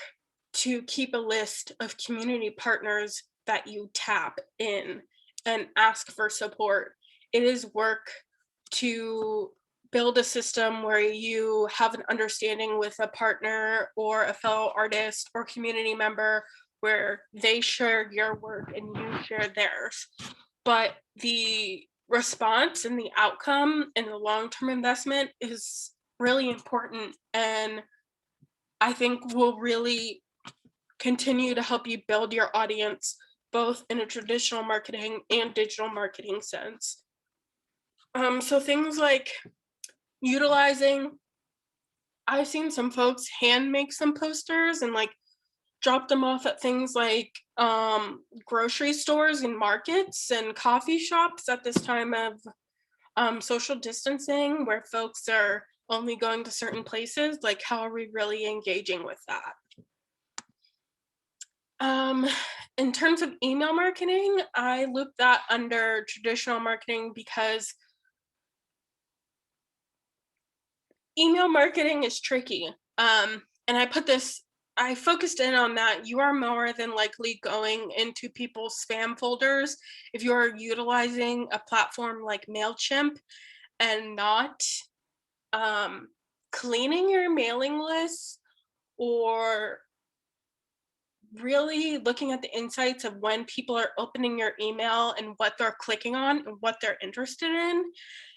to keep a list of community partners that you tap in and ask for support. It is work to build a system where you have an understanding with a partner or a fellow artist or community member where they share your work and you share theirs. But the response and the outcome and the long-term investment is really important, and I think will really continue to help you build your audience both in a traditional marketing and digital marketing sense. So things like utilizing, I've seen some folks hand make some posters and like drop them off at things like grocery stores and markets and coffee shops at this time of social distancing where folks are only going to certain places. Like, how are we really engaging with that? Um, in terms of email marketing, I loop that under traditional marketing because email marketing is tricky. And I focused in on that. You are more than likely going into people's spam folders if you are utilizing a platform like MailChimp and not um, cleaning your mailing list or really looking at the insights of when people are opening your email and what they're clicking on and what they're interested in.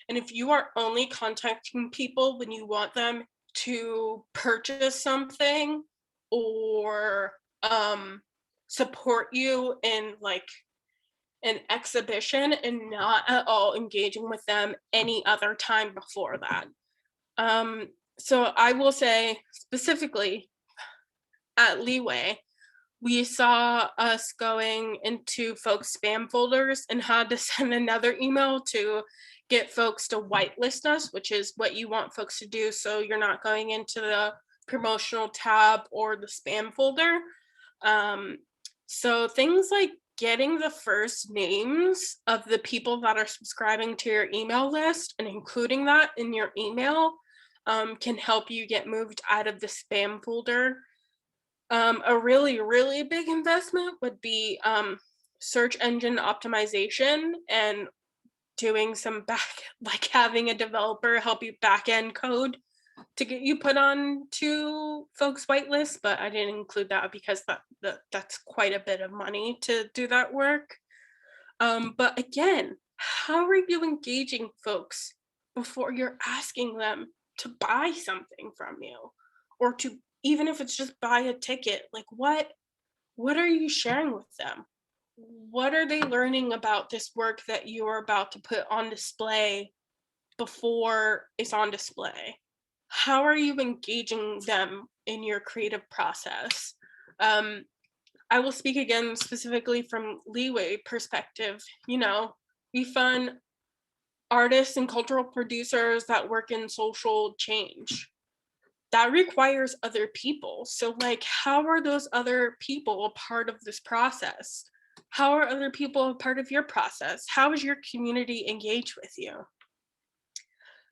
And if you are only contacting people when you want them to purchase something or support you in like an exhibition and not at all engaging with them any other time before that. Um, so I will say specifically at Leeway, we saw us going into folks' spam folders and had to send another email to get folks to whitelist us, which is what you want folks to do. So you're not going into the promotional tab or the spam folder. Um, so things like getting the first names of the people that are subscribing to your email list and including that in your email can help you get moved out of the spam folder. A really, really big investment would be search engine optimization and doing some like having a developer help you back end code to get you put on to folks' whitelist, but I didn't include that because that's quite a bit of money to do that work. But again, how are you engaging folks before you're asking them to buy something from you, or to, even if it's just buy a ticket? Like what are you sharing with them? What are they learning about this work that you are about to put on display before it's on display? How are you engaging them in your creative process? Um, I will speak again specifically from Leeway perspective. You know, we fund artists and cultural producers that work in social change. That requires other people. So, like, how are those other people a part of this process? How are other people a part of your process? How is your community engaged with you?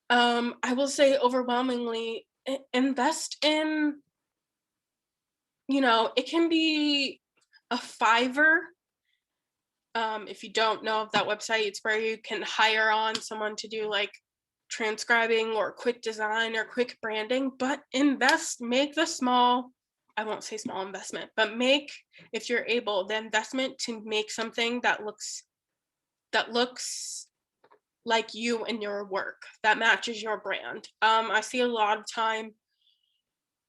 I will say overwhelmingly invest in, it can be a Fiverr. If you don't know of that website, it's where you can hire on someone to do like transcribing or quick design or quick branding, but make the small, I won't say small investment, but make, if you're able, the investment to make something that looks like you and your work, that matches your brand. I see a lot of time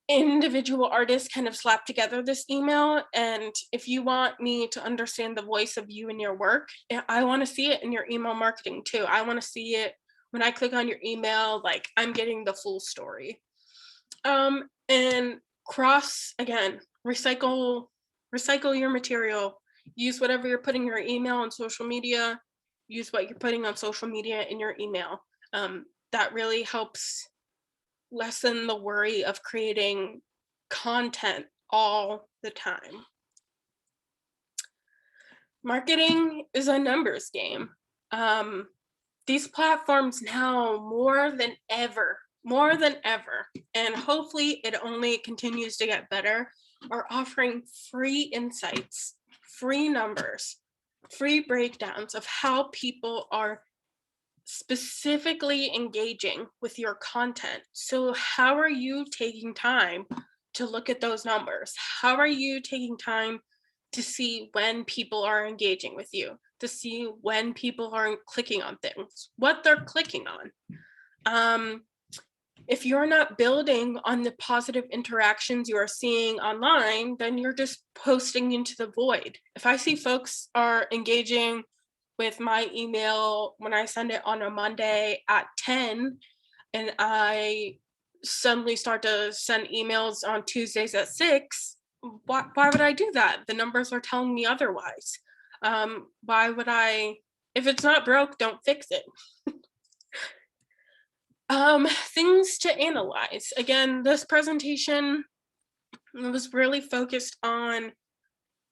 individual artists kind of slap together this email, and if you want me to understand the voice of you and your work, I want to see it in your email marketing too. I want to see it when I click on your email, like I'm getting the full story. And cross again, recycle your material. Use whatever you're putting in your email on social media. Use what you're putting on social media in your email. That really helps lessen the worry of creating content all the time. Marketing is a numbers game. Um, these platforms now more than ever, and hopefully it only continues to get better, are offering free insights, free numbers, free breakdowns of how people are specifically engaging with your content. So, how are you taking time to look at those numbers? How are you taking time to see when people are engaging with you, to see when people aren't clicking on things, what they're clicking on? Um, if you're not building on the positive interactions you are seeing online, then you're just posting into the void. If I see folks are engaging with my email when I send it on a Monday at 10, and I suddenly start to send emails on Tuesdays at 6, why would I do that? The numbers are telling me otherwise. Why would I? If it's not broke, don't fix it. Things to analyze. Again, this presentation was really focused on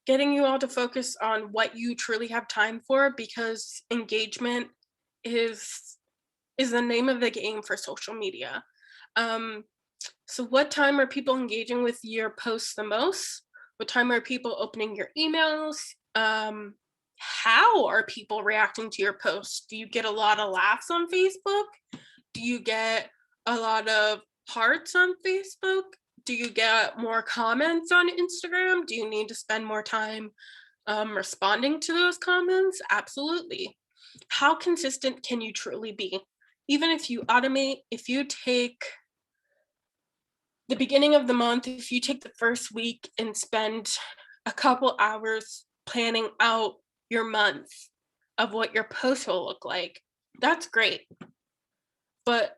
getting you all to focus on what you truly have time for, because engagement is the name of the game for social media. Um, so what time are people engaging with your posts the most? What time are people opening your emails? How are people reacting to your posts? Do you get a lot of laughs on Facebook? Do you get a lot of hearts on Facebook? Do you get more comments on Instagram? Do you need to spend more time responding to those comments? Absolutely. How consistent can you truly be? Even if you automate, if you take the beginning of the month, if you take the first week and spend a couple hours planning out your month of what your post will look like, that's great. But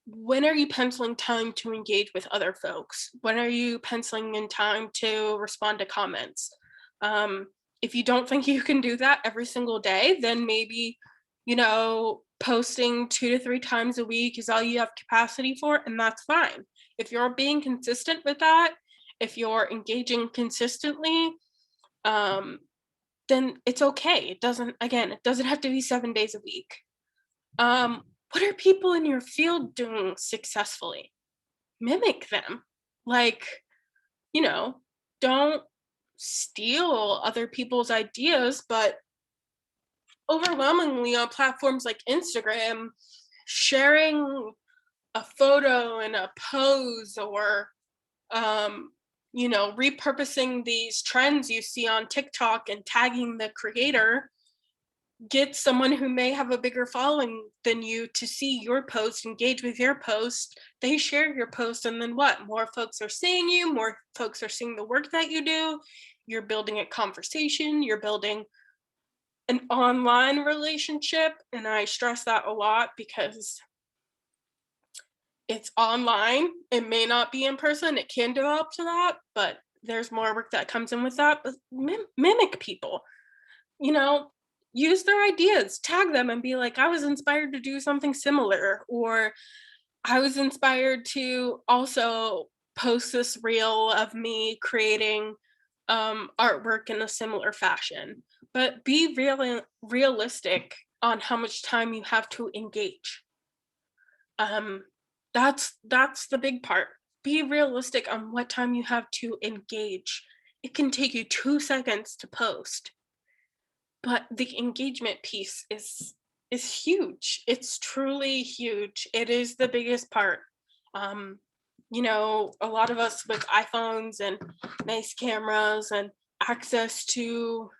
when are you penciling time to engage with other folks? When are you penciling in time to respond to comments? If you don't think you can do that every single day, then maybe, posting 2 to 3 times a week is all you have capacity for, and that's fine. If you're being consistent with that, if you're engaging consistently, then it's okay. It doesn't have to be 7 days a week. What are people in your field doing successfully? Mimic them. Like, you know, don't steal other people's ideas, but overwhelmingly on platforms like Instagram, sharing a photo and a pose, or repurposing these trends you see on TikTok and tagging the creator, get someone who may have a bigger following than you to see your post, engage with your post. They share your post, and then what? More folks are seeing you, more folks are seeing the work that you do. You're building a conversation, you're building an online relationship. And I stress that a lot because it's online. It may not be in person. It can develop to that, but there's more work that comes in with that. But mimic people, you know, use their ideas, tag them and be like, I was inspired to do something similar, or I was inspired to also post this reel of me creating artwork in a similar fashion. But be realistic on how much time you have to engage. Um, that's the big part. Be realistic on what time you have to engage. It can take you 2 seconds to post, but the engagement piece is huge. It's truly huge. It is the biggest part. Um, a lot of us with iPhones and nice cameras and access to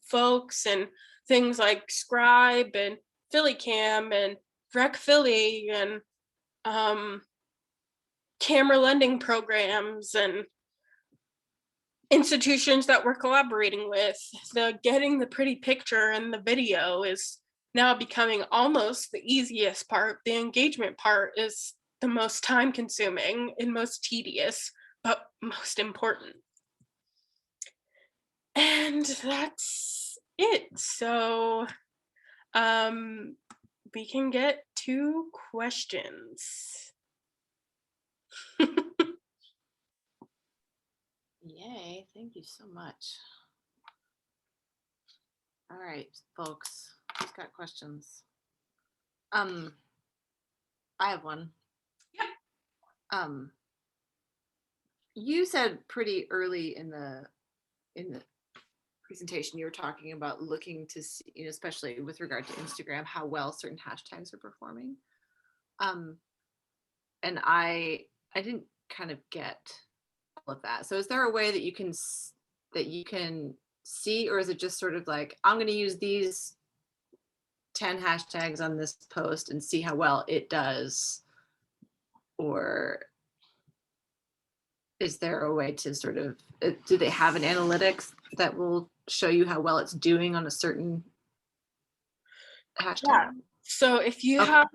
folks and things like Scribe and Philly Cam and Rec Philly and camera lending programs and institutions that we're collaborating with. The getting the pretty picture and the video is now becoming almost the easiest part. The engagement part is the most time consuming and most tedious, but most important. And that's it. So we can get to questions. Yay, thank you so much. All right, folks, who's got questions? I have one. Yeah. You said pretty early in the presentation, you were talking about looking to see, especially with regard to Instagram, how well certain hashtags are performing. And I didn't kind of get all of that. So is there a way that you can see, or is it just sort of like, I'm going to use these 10 hashtags on this post and see how well it does? Or is there a way to sort of, do they have an analytics that will show you how well it's doing on a certain hashtag? Yeah. So if you have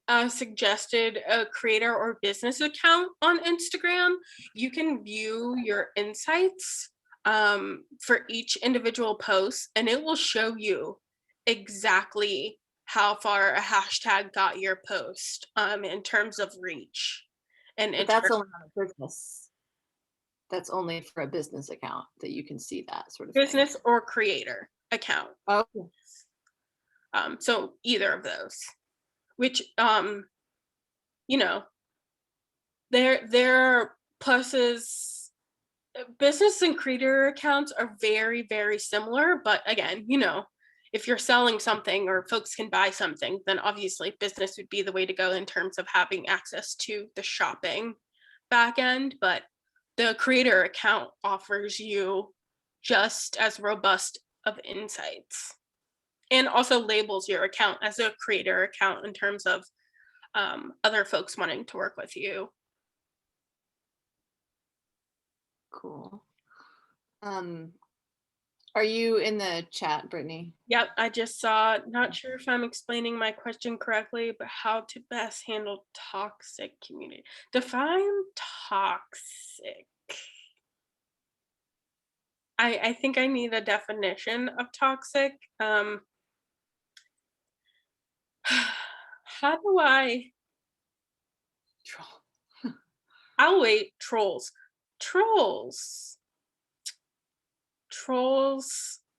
a suggested creator or business account on Instagram, you can view your insights for each individual post, and it will show you exactly how far a hashtag got your post in terms of reach. And But that's only on a business. That's only for a business account that you can see that sort of business thing. or creator account. Oh. So either of those, which there are pluses. Business and creator accounts are very, very similar, but again, if you're selling something or folks can buy something, then obviously business would be the way to go in terms of having access to the shopping back end. But the creator account offers you just as robust of insights, and also labels your account as a creator account in terms of other folks wanting to work with you. Cool. Are you in the chat, Brittany? Yep, I just saw, not sure if I'm explaining my question correctly, but how to best handle toxic community. Define toxic. I think I need a definition of toxic. How do I? I'll wait. Trolls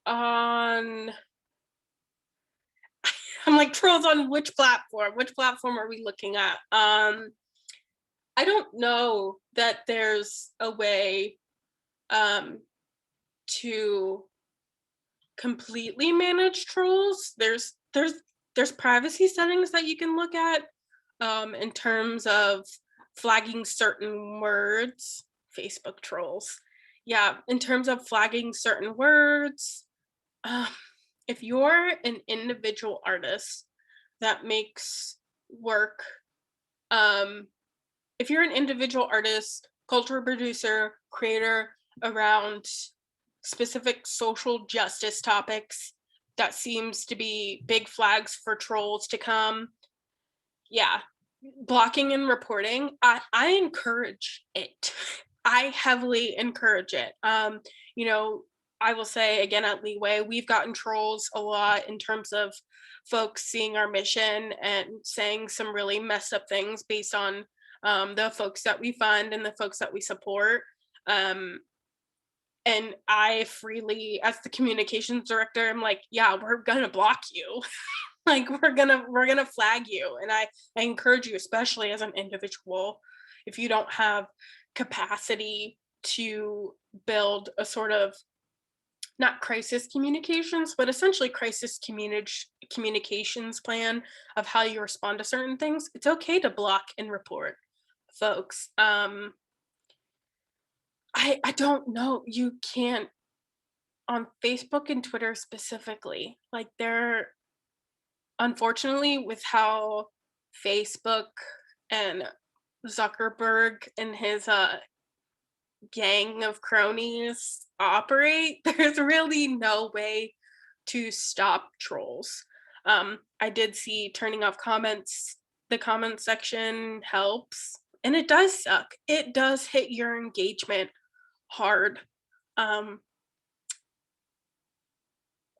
on. I'm like, trolls on which platform? Which platform are we looking at? I don't know that there's a way to completely manage trolls. There's privacy settings that you can look at in terms of flagging certain words. Facebook trolls. Yeah, in terms of flagging certain words, um, if you're an individual artist that makes work, if you're an individual artist, cultural producer, creator around specific social justice topics, that seems to be big flags for trolls to come. Yeah, blocking and reporting, I encourage it. I heavily encourage it. You know, I will say again at Leeway, we've gotten trolls a lot in terms of folks seeing our mission and saying some really messed up things based on the folks that we fund and the folks that we support. Um, and I freely, as the communications director, I'm like, yeah, we're gonna block you. Like we're gonna flag you. And I encourage you, especially as an individual, if you don't have capacity to build a sort of not crisis communications, but essentially communications plan of how you respond to certain things, it's okay to block and report folks. I don't know, you can't on Facebook and Twitter specifically, like they're unfortunately with how Facebook and Zuckerberg and his gang of cronies operate, there's really no way to stop trolls. I did see turning off comments, the comment section helps, and it does suck. It does hit your engagement hard. Um,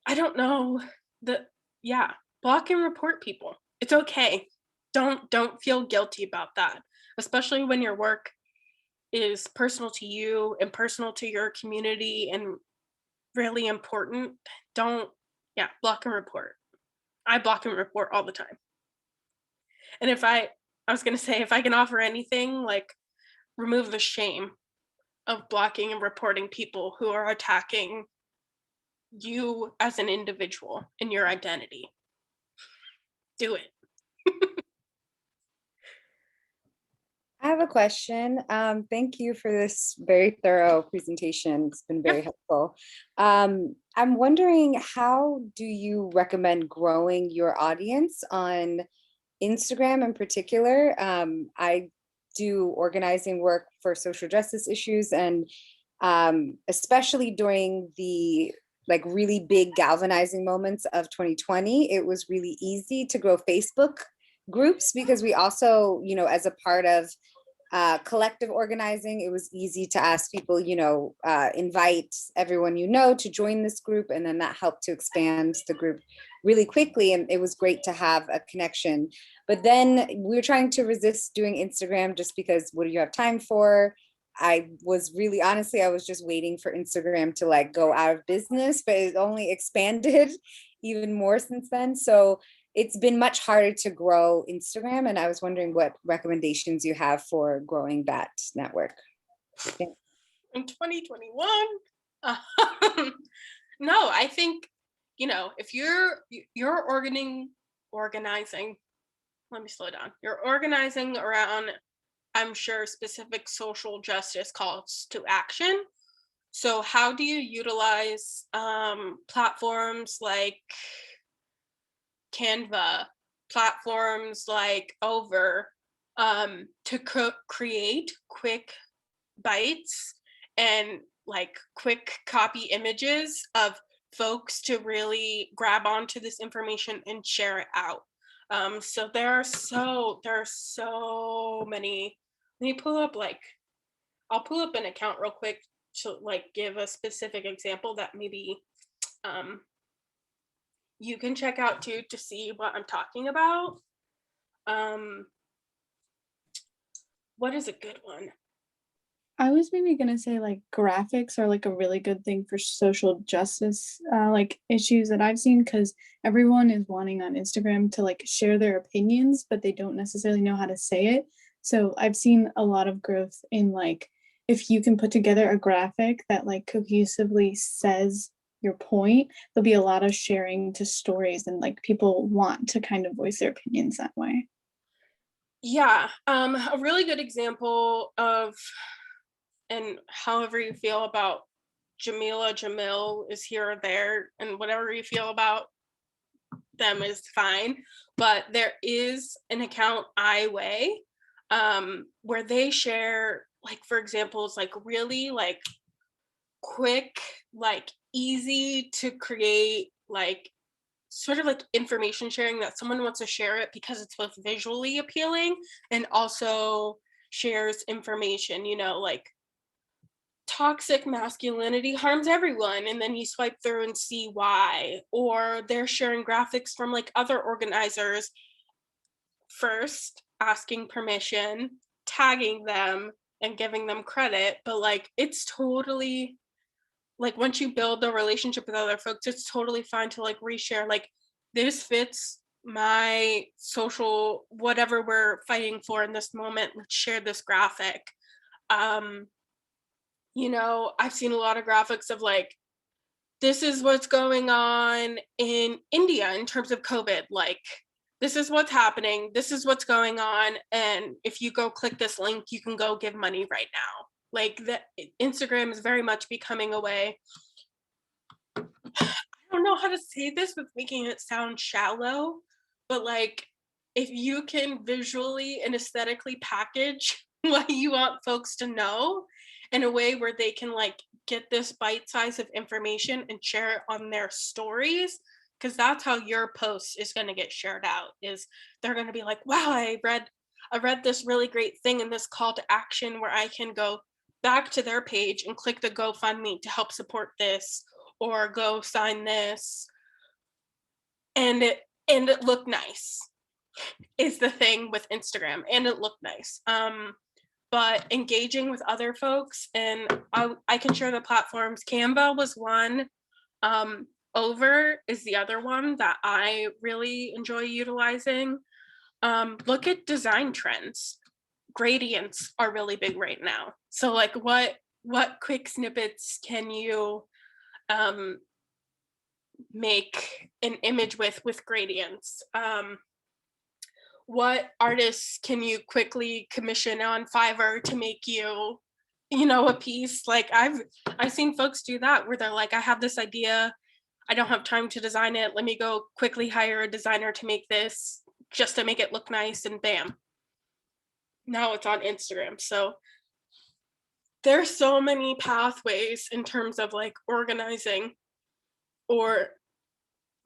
I don't know the yeah, block and report people. It's okay. Don't feel guilty about that, especially when your work is personal to you and personal to your community and really important. Don't yeah, block and report. I block and report all the time. And if I was going to say if I can offer anything, like remove the shame of blocking and reporting people who are attacking you as an individual and your identity. Do it. I have a question. Thank you for this very thorough presentation. It's been very helpful. I'm wondering, how do you recommend growing your audience on Instagram in particular? I do organizing work for social justice issues, and especially during the like really big galvanizing moments of 2020, it was really easy to grow Facebook groups because we also, you know, as a part of collective organizing, it was easy to ask people, you know, invite everyone you know to join this group, and then that helped to expand the group really quickly, and it was great to have a connection. But then we were trying to resist doing Instagram just because what do you have time for? I was really, honestly, I was just waiting for Instagram to like go out of business, but it only expanded even more since then. So it's been much harder to grow Instagram, and I was wondering what recommendations you have for growing that network. Thanks. In 2021, no, I think, you know, if you're organizing, let me slow down. You're organizing around, I'm sure, specific social justice calls to action. So how do you utilize platforms like Canva, platforms like Over, to create quick bites and like quick copy images of folks to really grab onto this information and share it out. So there are so many. Let me pull up like I'll pull up an account real quick to like give a specific example that maybe you can check out too to see what I'm talking about. Um, what is a good one? I was maybe gonna say like graphics are like a really good thing for social justice like issues that I've seen, because everyone is wanting on Instagram to like share their opinions, but they don't necessarily know how to say it. So I've seen a lot of growth in like if you can put together a graphic that like cohesively says your point, there'll be a lot of sharing to stories, and like people want to kind of voice their opinions that way. Yeah, a really good example of, and however you feel about Jamila, Jamil is here or there, and whatever you feel about them is fine. But there is an account where they share, like, for example, it's like really like quick, like easy to create, like sort of like information sharing that someone wants to share it because it's both visually appealing and also shares information, like toxic masculinity harms everyone, and then you swipe through and see why. Or they're sharing graphics from like other organizers, first asking permission, tagging them, and giving them credit. But like it's totally like, once you build a relationship with other folks, it's totally fine to like reshare, like, this fits my social whatever we're fighting for in this moment, let's share this graphic. um I've seen a lot of graphics of like, this is what's going on in India in terms of COVID. Like, this is what's happening, this is what's going on, and if you go click this link, you can go give money right now. Like, that Instagram is very much becoming a way, I don't know how to say this with making it sound shallow, but like, if you can visually and aesthetically package what you want folks to know in a way where they can like get this bite size of information and share it on their stories, because that's how your post is going to get shared out, is they're going to be like, wow, I read this really great thing in this call to action where I can go back to their page and click the GoFundMe to help support this, or go sign this, and it looked nice, is the thing with Instagram, and it looked nice. But engaging with other folks, and I can share the platforms. Canva was one. Over is the other one that I really enjoy utilizing. Look at design trends. Gradients are really big right now. So like, what quick snippets can you make an image with gradients? What artists can you quickly commission on Fiverr to make you, a piece? Like, I've seen folks do that where they're like, I have this idea, I don't have time to design it, let me go quickly hire a designer to make this, just to make it look nice, and bam, now it's on Instagram. So there's so many pathways in terms of like organizing or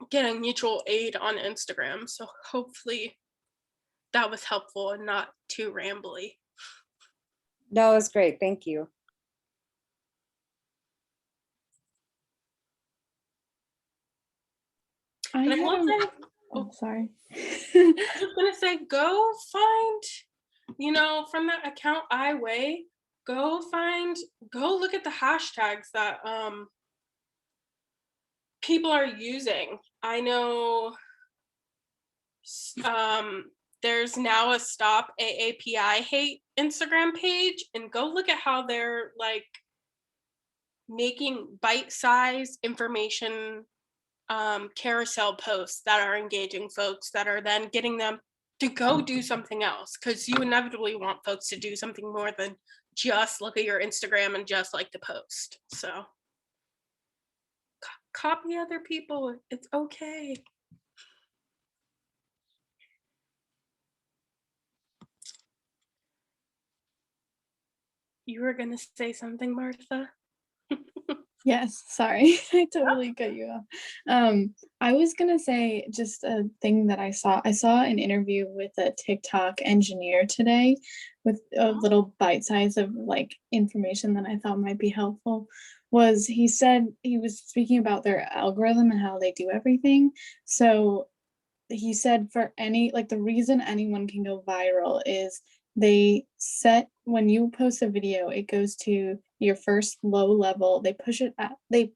getting mutual aid on Instagram. So hopefully that was helpful and not too rambly. No, it was great. Thank you. I And I had will a, say, oh, sorry. I was gonna say, go find, from that account go look at the hashtags that people are using. I know there's now a Stop AAPI Hate Instagram page, and go look at how they're like making bite-sized information carousel posts that are engaging folks, that are then getting them to go do something else, because you inevitably want folks to do something more than just look at your Instagram and just like to post. So copy other people, it's okay. You were gonna say something, Martha? Yes, sorry. I totally cut you off. I was gonna say just a thing that I saw. I saw an interview with a TikTok engineer today with a little bite size of like information that I thought might be helpful. Was he said he was speaking about their algorithm and how they do everything. So he said for any, like, the reason anyone can go viral is they set, when you post a video, it goes to your first low level, they push it out, they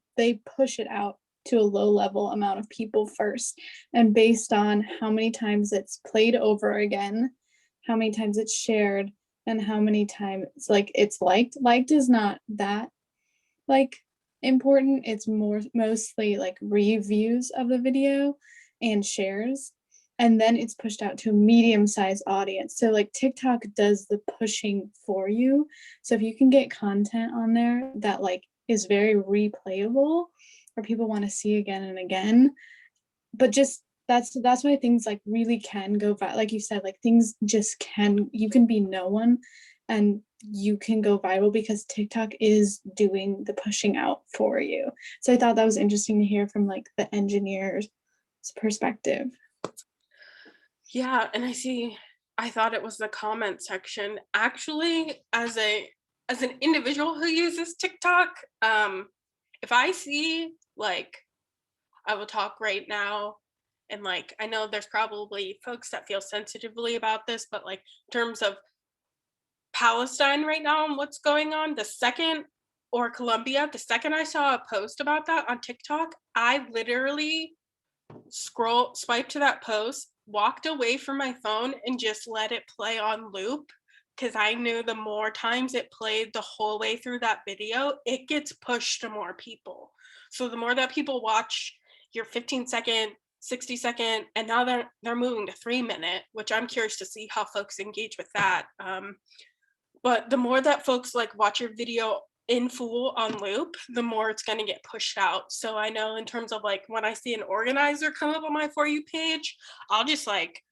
push it out to a low level amount of people first, and based on how many times it's played over again, how many times it's shared, and how many times like it's liked is not that like important. It's mostly like reviews of the video and shares. And then it's pushed out to a medium-sized audience. So like TikTok does the pushing for you. So if you can get content on there that like is very replayable or people want to see again and again, but just that's why things like really can go like you said, like things just can, you can be no one and you can go viral because TikTok is doing the pushing out for you. So I thought that was interesting to hear from like the engineer's perspective. Yeah, and I thought it was the comment section. Actually, as an individual who uses TikTok, if I see like, I will talk right now, and like I know there's probably folks that feel sensitively about this, but like in terms of Palestine right now and what's going on, or Colombia, the second I saw a post about that on TikTok, I literally swipe to that post, walked away from my phone, and just let it play on loop because I knew the more times it played the whole way through that video, it gets pushed to more people. So the more that people watch your 15-second, 60-second, and now they're moving to 3-minute, which I'm curious to see how folks engage with that. But the more that folks like watch your video in full on loop, the more it's going to get pushed out. So I know in terms of like when I see an organizer come up on my For You page, I'll just like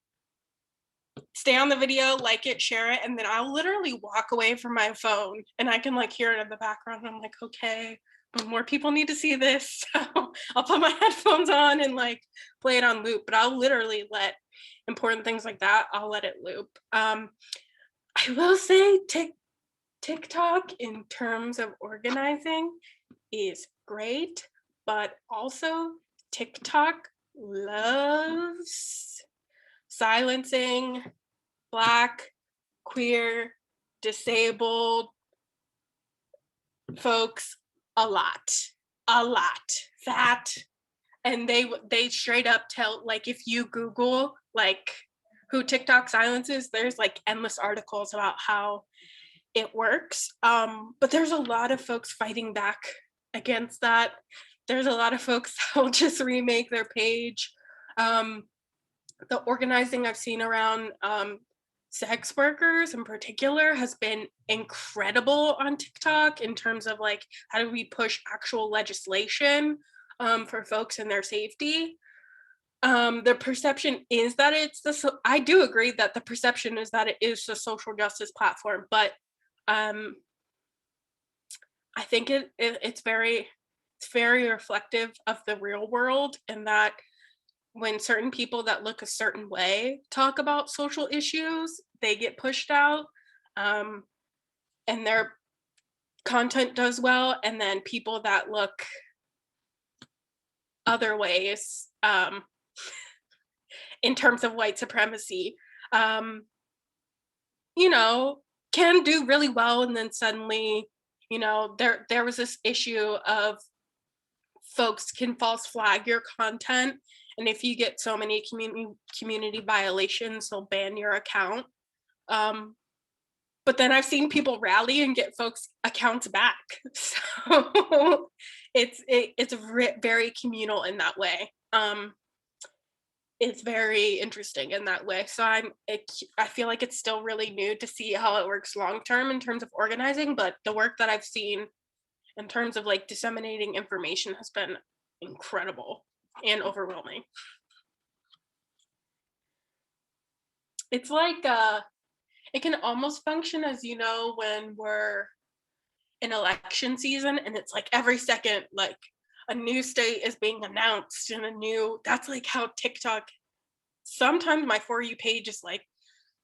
stay on the video, like it, share it, and then I'll literally walk away from my phone and I can like hear it in the background. I'm like, okay, but more people need to see this. So I'll put my headphones on and like play it on loop, but I'll literally let important things like that, I'll let it loop. I will say TikTok in terms of organizing is great, but also TikTok loves silencing Black, queer, disabled folks a lot, that, and they straight up tell, like if you Google like who TikTok silences, there's like endless articles about how it works. But there's a lot of folks fighting back against that. There's a lot of folks that will just remake their page. The organizing I've seen around sex workers in particular has been incredible on TikTok in terms of like how do we push actual legislation for folks and their safety. The perception is that I do agree that the perception is that it is the social justice platform, but I think it's very reflective of the real world, and that when certain people that look a certain way talk about social issues, they get pushed out, and their content does well, and then people that look other ways, in terms of white supremacy, you know, can do really well, and then suddenly, you know, there was this issue of folks can false flag your content, and if you get so many community violations, they'll ban your account. But then I've seen people rally and get folks' accounts back. So it's very communal in that way. It's very interesting in that way. So I feel like it's still really new to see how it works long term in terms of organizing, but the work that I've seen in terms of like disseminating information has been incredible and overwhelming. It's like it can almost function as, you know, when we're in election season and it's like every second like a new state is being announced and that's like how TikTok, sometimes my For You page is like,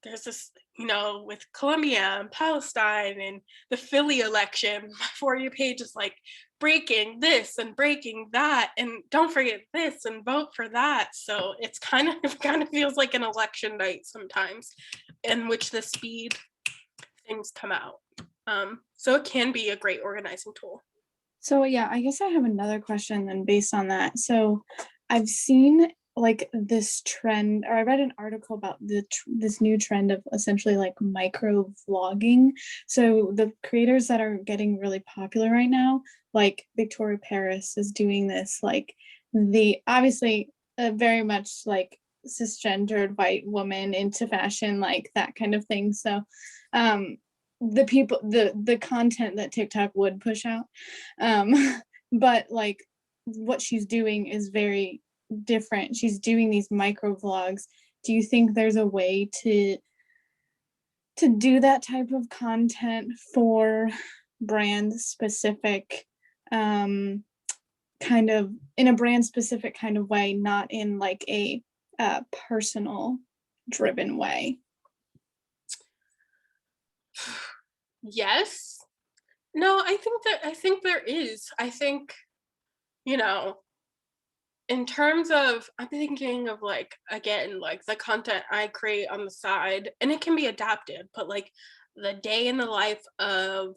there's this, you know, with Colombia and Palestine and the Philly election, my For You page is like breaking this and breaking that, and don't forget this and vote for that. So it's kind of feels like an election night sometimes, in which the speed things come out. So it can be a great organizing tool. So yeah, I guess I have another question then based on that. So I've seen like this trend, or I read an article about this new trend of essentially like micro vlogging. So the creators that are getting really popular right now, like Victoria Paris is doing this, like the obviously very much like cisgendered white woman into fashion, like that kind of thing. So um the content that TikTok would push out, um but like what she's doing is very different. She's doing these micro vlogs. Do you think there's a way to do that type of content for brand specific, um kind of in a brand specific kind of way, not in like a personal driven way? Yes. No, I think there is. I think, you know, in terms of, I'm thinking of like, again, like the content I create on the side, and it can be adapted, but like the day in the life of,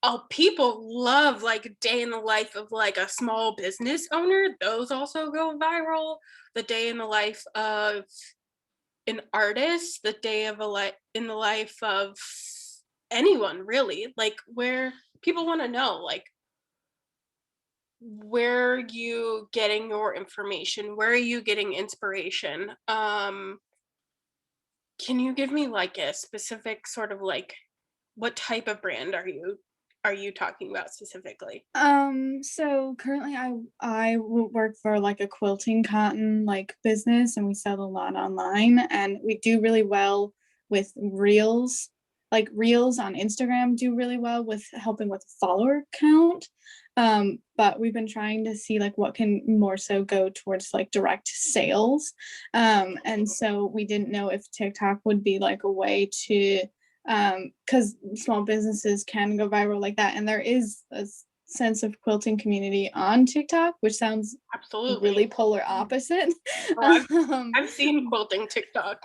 oh, people love like day in the life of like a small business owner. Those also go viral. The day in the life of an artist, the day of a in the life of anyone really, like where people want to know like where are you getting your information, where are you getting inspiration. Can you give me like a specific sort of like what type of brand are you talking about specifically? So currently work for like a quilting cotton like business, and we sell a lot online, and we do really well with reels. Like reels on Instagram do really well with helping with follower count. But we've been trying to see like what can more so go towards like direct sales. And so we didn't know if TikTok would be like a way to, because small businesses can go viral like that, and there is a sense of quilting community on TikTok, which sounds really Absolutely. polar opposite. Oh, I've, um, I've seen quilting TikTok.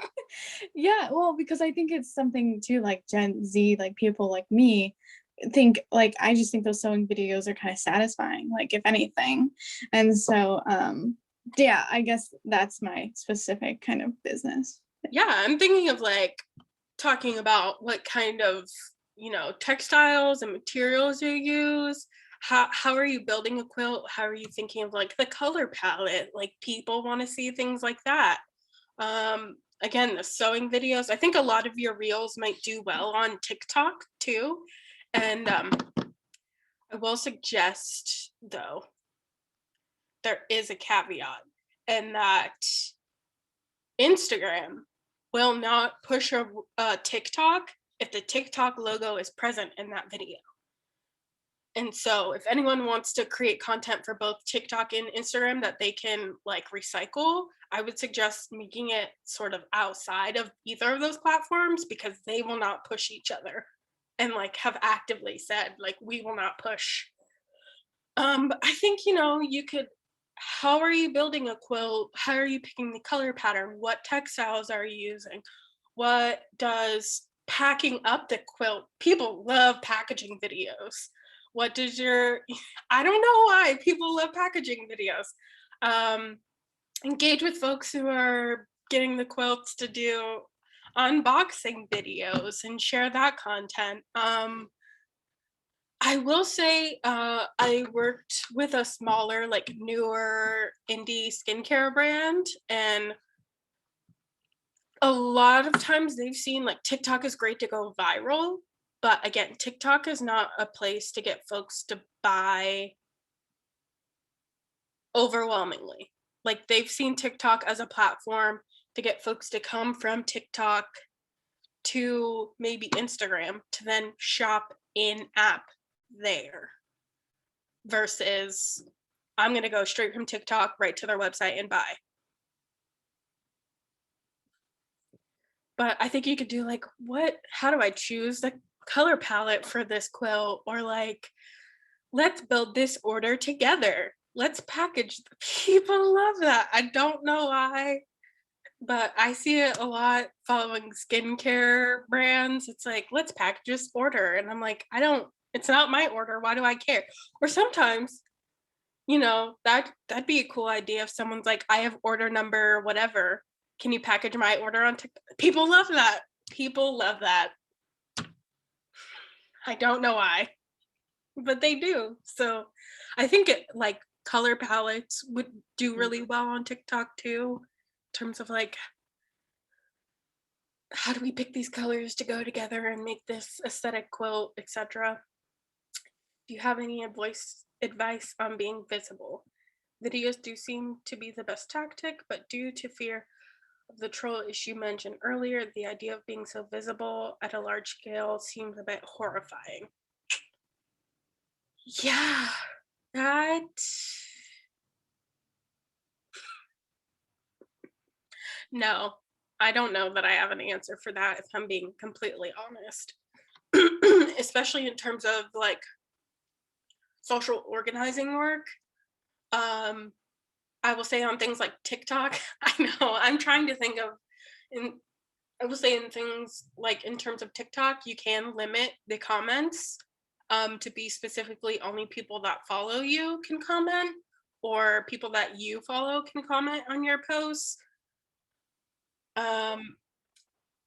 yeah, well, because I think it's something too, like Gen Z, like people like me think like I just think those sewing videos are kind of satisfying, like if anything. And so yeah, I guess that's my specific kind of business. Yeah, I'm thinking of like talking about what kind of, textiles and materials you use. How are you building a quilt? How are you thinking of like the color palette? Like people want to see things like that. Again, the sewing videos. I think a lot of your reels might do well on TikTok too. And I will suggest though, there is a caveat, and that Instagram will not push a TikTok if the TikTok logo is present in that video. And so if anyone wants to create content for both TikTok and Instagram that they can like recycle, I would suggest making it sort of outside of either of those platforms, because they will not push each other and like have actively said like we will not push. But I think, you could, how are you building a quilt? How are you picking the color pattern? What textiles are you using? What does packing up the quilt? People love packaging videos. What does your, I don't know why people love packaging videos. Um, Engage with folks who are getting the quilts to do unboxing videos and share that content. I will say, I worked with a smaller, like newer indie skincare brand, and a lot of times they've seen like TikTok is great to go viral, but again, TikTok is not a place to get folks to buy overwhelmingly. Like they've seen TikTok as a platform to get folks to come from TikTok to maybe Instagram to then shop in app there, versus I'm going to go straight from TikTok right to their website and buy. But I think you could do like, how do I choose the color palette for this quilt? Or like, let's build this order together. Let's package. People love that. I don't know why, but I see it a lot following skincare brands. It's like, let's package this order. And I'm like, it's not my order. Why do I care? Or sometimes, You know, that'd be a cool idea if someone's like, I have order number whatever. Can you package my order on TikTok? People love that. People love that. I don't know why, but they do. So I think it like color palettes would do really well on TikTok too, in terms of like how do we pick these colors to go together and make this aesthetic quilt, etc. Do you have any advice on being visible? Videos do seem to be the best tactic, but due to fear of the troll issue mentioned earlier, the idea of being so visible at a large scale seems a bit horrifying. Yeah, that no, I don't know that I have an answer for that if I'm being completely honest. Especially in terms of like social organizing work. Um, I will say on things like TikTok, I know I'm trying to think of in I will say in things like in terms of TikTok, you can limit the comments to be specifically only people that follow you can comment or people that you follow can comment on your posts. Um,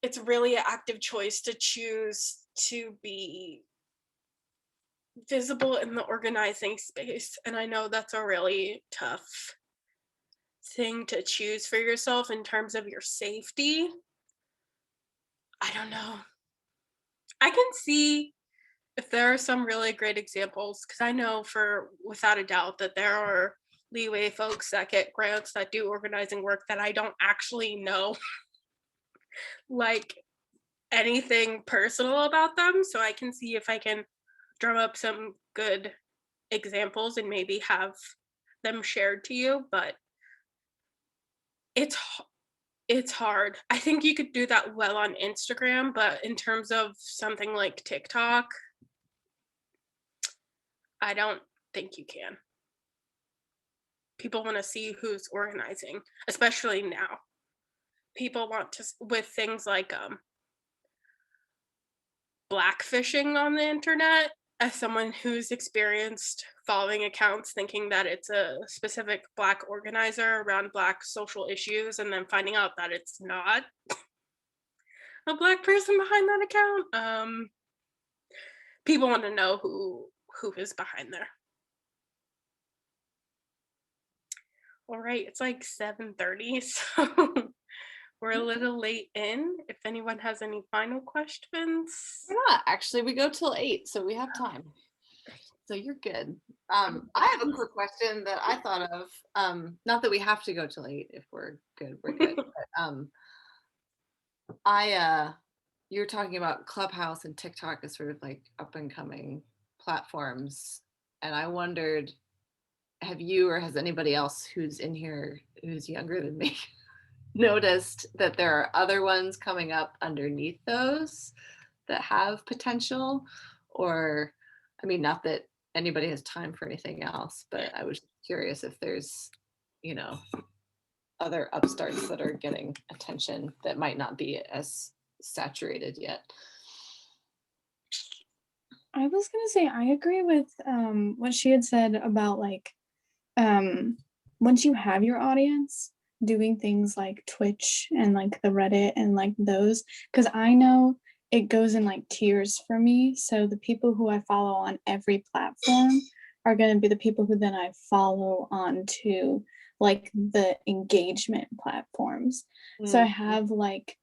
it's really an active choice to choose to be visible in the organizing space. And I know that's a really tough thing to choose for yourself in terms of your safety. I don't know. I can see if there are some really great examples because I know for without a doubt that there are leeway folks that get grants that do organizing work that I don't actually know like anything personal about them. So I can see if I can drum up some good examples and maybe have them shared to you, but it's it's hard. I think you could do that well on Instagram, but in terms of something like TikTok, I don't think you can. People want to see who's organizing, especially now. People want to with things like blackfishing on the internet. As someone who's experienced following accounts thinking that it's a specific black organizer around black social issues and then finding out that it's not a black person behind that account, people want to know who is behind there. All right, it's like 7:30, so we're a little late in. If anyone has any final questions. We're not actually. We go till 8, so we have time. So you're good. I have a quick question that I thought of. Not that we have to go till 8. If we're good, we're good. But, you're talking about Clubhouse and TikTok as sort of like up and coming platforms, and I wondered, have you or has anybody else who's in here who's younger than me noticed that there are other ones coming up underneath those that have potential? Or, I mean, not that anybody has time for anything else, but I was curious if there's, you know, other upstarts that are getting attention that might not be as saturated yet. I was gonna say I agree with what she had said about like once you have your audience, doing things like Twitch and like the Reddit and like those, because I know it goes in like tiers for me. So the people who I follow on every platform are going to be the people who then I follow on to like the engagement platforms. So I have like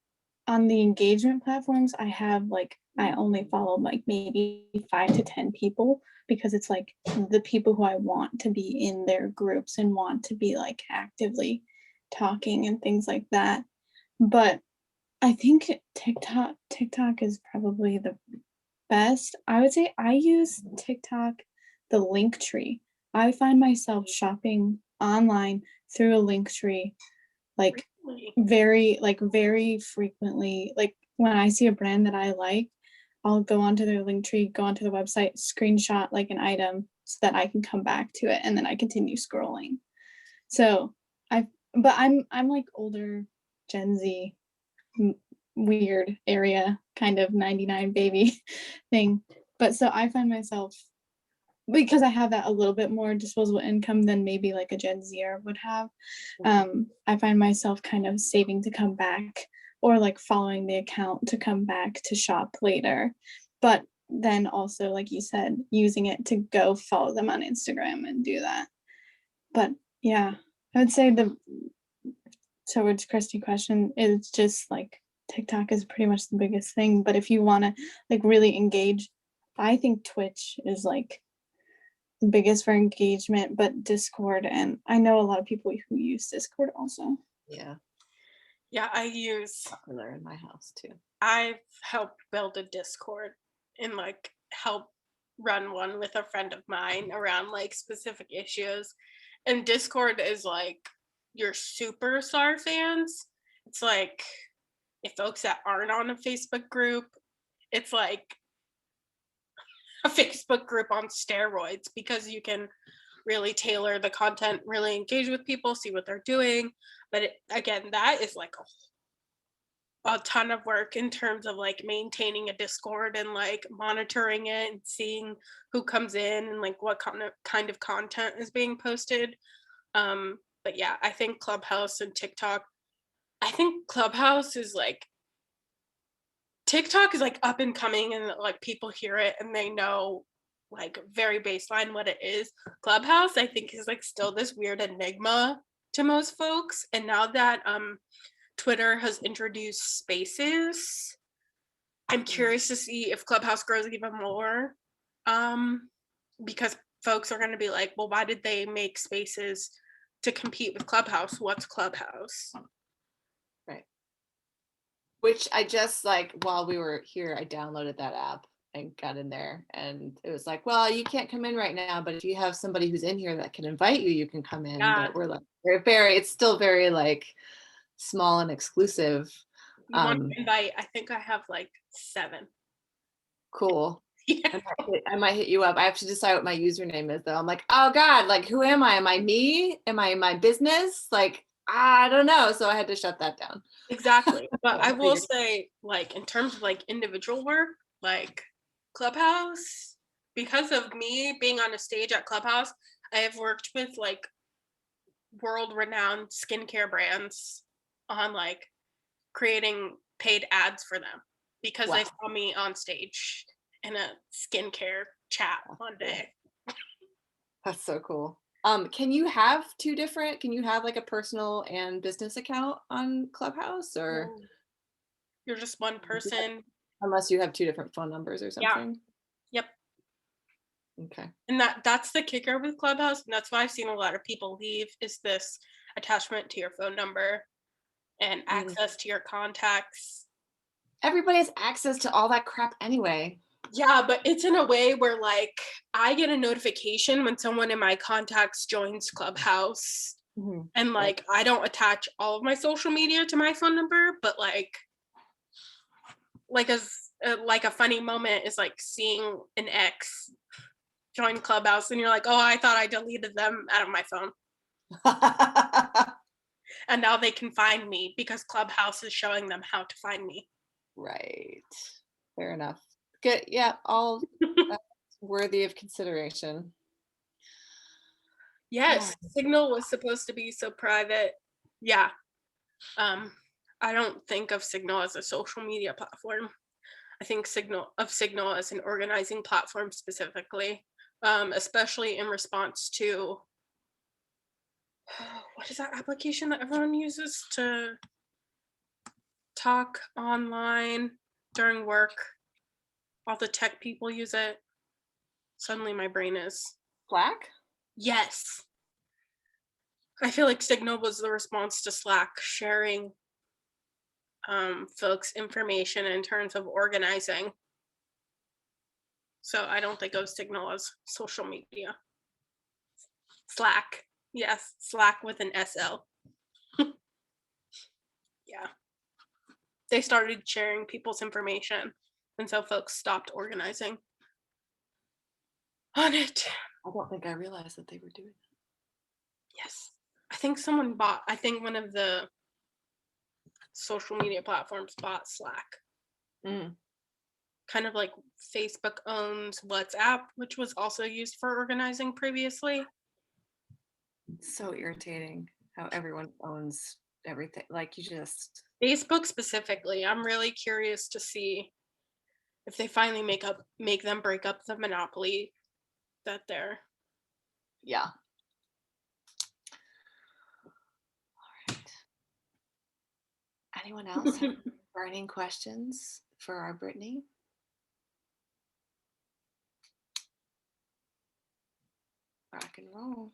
on the engagement platforms, I have like I only follow like maybe 5 to 10 people because it's like the people who I want to be in their groups and want to be like actively talking and things like that. But I think TikTok is probably the best. I would say I use TikTok, the link tree. I find myself shopping online through a link tree like very frequently. Like when I see a brand that I like, I'll go onto their link tree, go onto the website, screenshot like an item so that I can come back to it and then I continue scrolling. So I'm like older Gen Z weird area kind of 99 baby thing. But so I find myself because I have that a little bit more disposable income than maybe like a Gen Zer would have. I find myself kind of saving to come back or like following the account to come back to shop later. But then also, like you said, using it to go follow them on Instagram and do that. But yeah, I would say towards Christy question, it's just like TikTok is pretty much the biggest thing. But if you want to like really engage, I think Twitch is like the biggest for engagement, but Discord, and I know a lot of people who use Discord also. Yeah, Yeah, popular in my house too. I've helped build a Discord and like help run one with a friend of mine around like specific issues. And Discord is like your superstar fans. It's like if folks that aren't on a Facebook group, it's like a Facebook group on steroids because you can really tailor the content, really engage with people, see what they're doing. But again, that is like a ton of work in terms of like maintaining a Discord and like monitoring it and seeing who comes in and like what kind of content is being posted. But yeah, I think Clubhouse and TikTok, I think Clubhouse is like TikTok is like up and coming and like people hear it and they know like very baseline what it is. Clubhouse, I think, is like still this weird enigma to most folks. And now that Twitter has introduced spaces, I'm curious to see if Clubhouse grows even more. Because folks are going to be like, well, why did they make spaces to compete with Clubhouse? What's Clubhouse? Right. Which I just like while we were here, I downloaded that app and got in there, and it was like, well, you can't come in right now, but if you have somebody who's in here that can invite you, you can come in. Yeah. But we're like, it's still very like small and exclusive. You want to invite? I think I have like 7. Cool. Yeah. I might hit you up. I have to decide what my username is though. I'm like, oh God, like who am I? Am I me? Am I my business? Like, I don't know. So I had to shut that down. Exactly. But I will say, like, in terms of like individual work, like Clubhouse, because of me being on a stage at Clubhouse, I have worked with like world renowned skincare brands on like creating paid ads for them because they saw me on stage in a skincare chat one day. That's so cool. Can you have can you have like a personal and business account on Clubhouse, or you're just one person? Unless you have 2 different phone numbers or something? Yeah. Yep. Okay. And that's the kicker with Clubhouse, and that's why I've seen a lot of people leave, is this attachment to your phone number and access to your contacts. Everybody has access to all that crap anyway. Yeah, but it's in a way where like I get a notification when someone in my contacts joins Clubhouse. And like I don't attach all of my social media to my phone number, but like a funny moment is like seeing an ex join Clubhouse and you're like, oh, I thought I deleted them out of my phone. And now they can find me because Clubhouse is showing them how to find me. Right. Fair enough. Good. Yeah, all worthy of consideration. Yes, Signal was supposed to be so private. Yeah. I don't think of Signal as a social media platform. I think Signal as an organizing platform specifically, especially in response to what is that application that everyone uses to talk online during work? All the tech people use it. Suddenly my brain is Slack? Yes. I feel like Signal was the response to Slack, sharing folks information in terms of organizing. So I don't think of Signal as social media. Slack. Yes, Slack with an SL. Yeah. They started sharing people's information, and so folks stopped organizing on it. I don't think I realized that they were doing that. Yes. I think one of the social media platforms bought Slack. Kind of like Facebook owns WhatsApp, which was also used for organizing previously. So irritating how everyone owns everything. Like you just, Facebook specifically, I'm really curious to see if they finally make them break up the monopoly that they're. yeah. All right. Anyone else have burning questions for our Brittany? Rock and roll.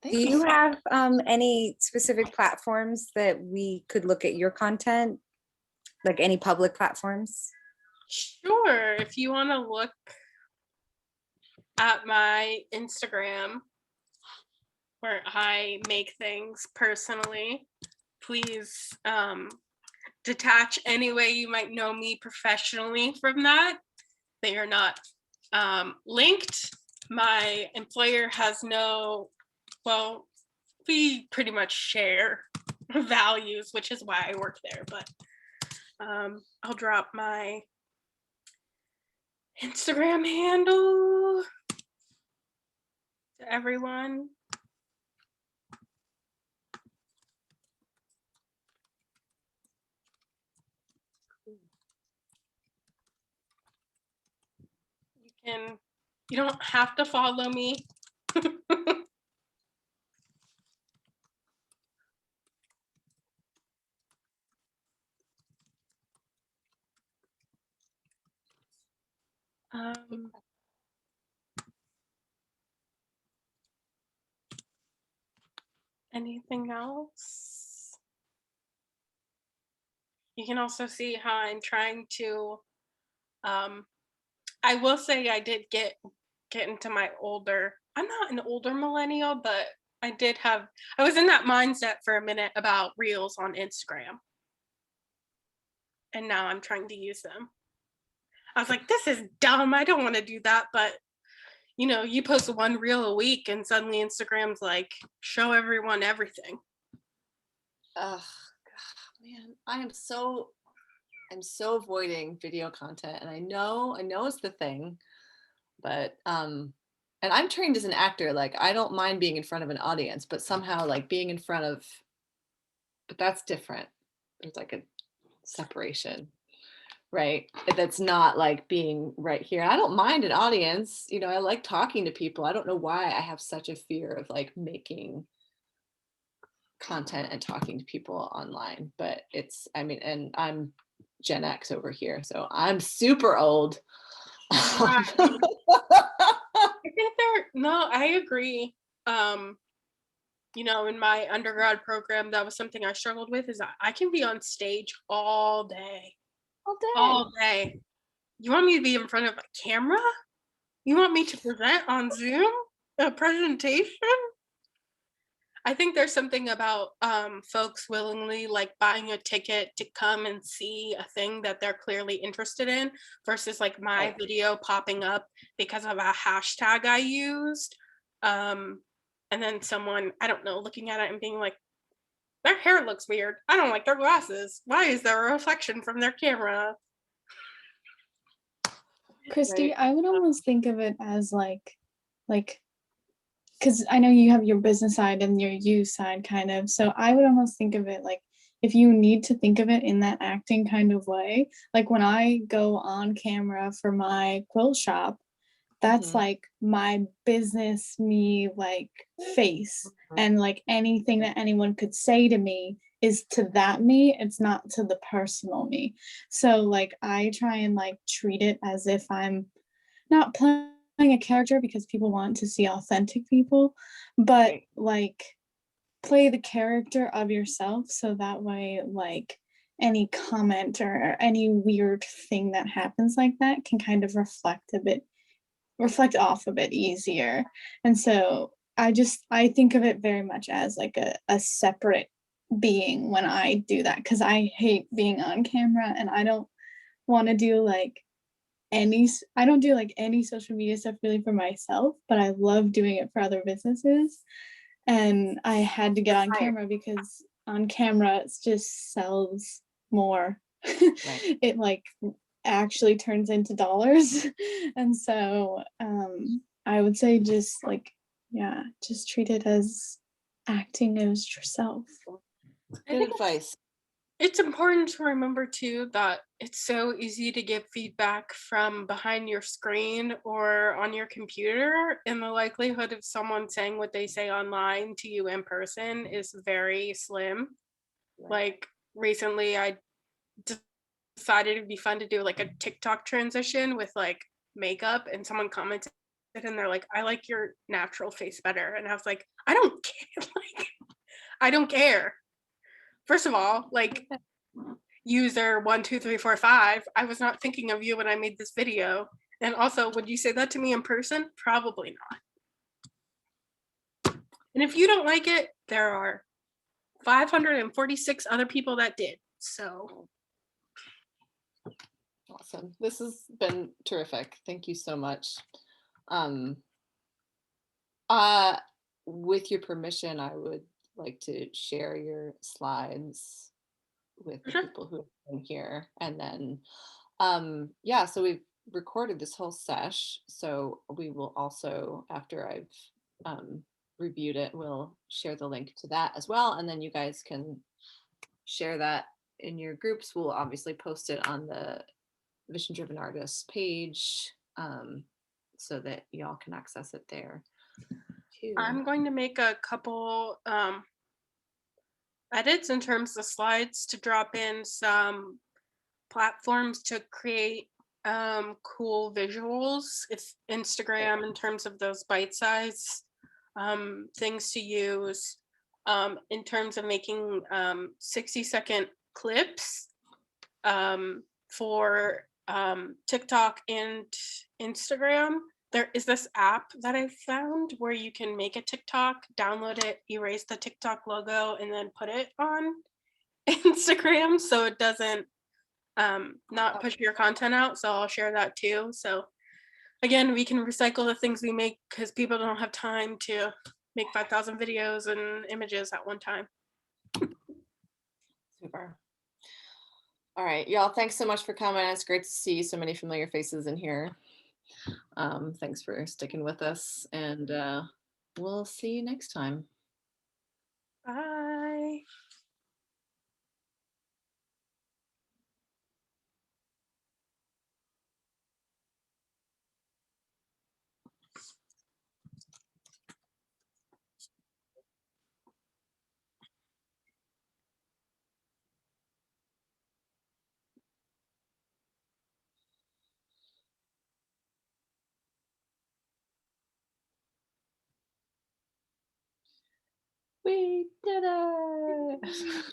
Do you have any specific platforms that we could look at your content? Like any public platforms? Sure, if you want to look at my Instagram where I make things personally, please detach any way you might know me professionally from that. They are not linked. My employer has no, well, we pretty much share values, which is why I work there, but I'll drop my Instagram handle to everyone. You don't have to follow me. Anything else? You can also see how I'm trying to, I will say I did get into my older, I'm not an older millennial, but I was in that mindset for a minute about reels on Instagram. And now I'm trying to use them. I was like, this is dumb. I don't want to do that. But, you know, you post one reel a week and suddenly Instagram's like, show everyone everything. Ugh, man, I'm so avoiding video content, and I know it's the thing, but and I'm trained as an actor. Like I don't mind being in front of an audience, but somehow like being in front of, but that's different. There's like a separation, right? That's not like being right here. I don't mind an audience, you know, I like talking to people. I don't know why I have such a fear of like making content and talking to people online, but it's, I mean, and I'm Gen X over here, so I'm super old. Right. I agree. You know, in my undergrad program, that was something I struggled with, is I can be on stage all day. All day. You want me to be in front of a camera? You want me to present on Zoom? A presentation? I think there's something about folks willingly like buying a ticket to come and see a thing that they're clearly interested in versus like my video popping up because of a hashtag I used. And then someone, I don't know, looking at it and being like, their hair looks weird. I don't like their glasses. Why is there a reflection from their camera? Christy, I would almost think of it as like, because I know you have your business side and your you side kind of. So I would almost think of it like, if you need to think of it in that acting kind of way, like when I go on camera for my quilt shop, that's like my business me like face, and like anything that anyone could say to me is to that me, it's not to the personal me. So like I try and like treat it as if I'm not playing a character, because people want to see authentic people, but like play the character of yourself, so that way like any comment or any weird thing that happens like that can kind of reflect off a bit easier. And so I think of it very much as like a separate being when I do that, because I hate being on camera, and I don't want to do like I don't do like any social media stuff really for myself, but I love doing it for other businesses. And I had to get on camera because on camera it just sells more. It like actually turns into dollars. And so I would say just like, yeah, just treat it as acting as yourself. I Good think advice. it's important to remember too that it's so easy to give feedback from behind your screen or on your computer, and the likelihood of someone saying what they say online to you in person is very slim. Like recently, I decided it'd be fun to do like a TikTok transition with like makeup, and someone commented and they're like, "I like your natural face better," and I was like, "I don't care." Like, I don't care. First of all, like user 12345, I was not thinking of you when I made this video. And also, would you say that to me in person? Probably not. And if you don't like it, there are 546 other people that did. So Awesome. This has been terrific. Thank you so much. Um, with your permission, I would like to share your slides with the sure. people who have been here. And then, yeah, so we've recorded this whole sesh. So we will also, after I've reviewed it, we'll share the link to that as well. And then you guys can share that in your groups. We'll obviously post it on the Vision Driven Artists page so that y'all can access it there too. I'm going to make a couple edits in terms of slides to drop in some platforms to create cool visuals. If Instagram, in terms of those bite size things to use, in terms of making 60-second clips for TikTok and Instagram. There is this app that I found where you can make a TikTok, download it, erase the TikTok logo, and then put it on Instagram so it doesn't not push your content out. So I'll share that too. So again, we can recycle the things we make because people don't have time to make 5,000 videos and images at one time. Super. All right, y'all, thanks so much for coming. It's great to see so many familiar faces in here. Thanks for sticking with us, and we'll see you next time. Bye. We did it.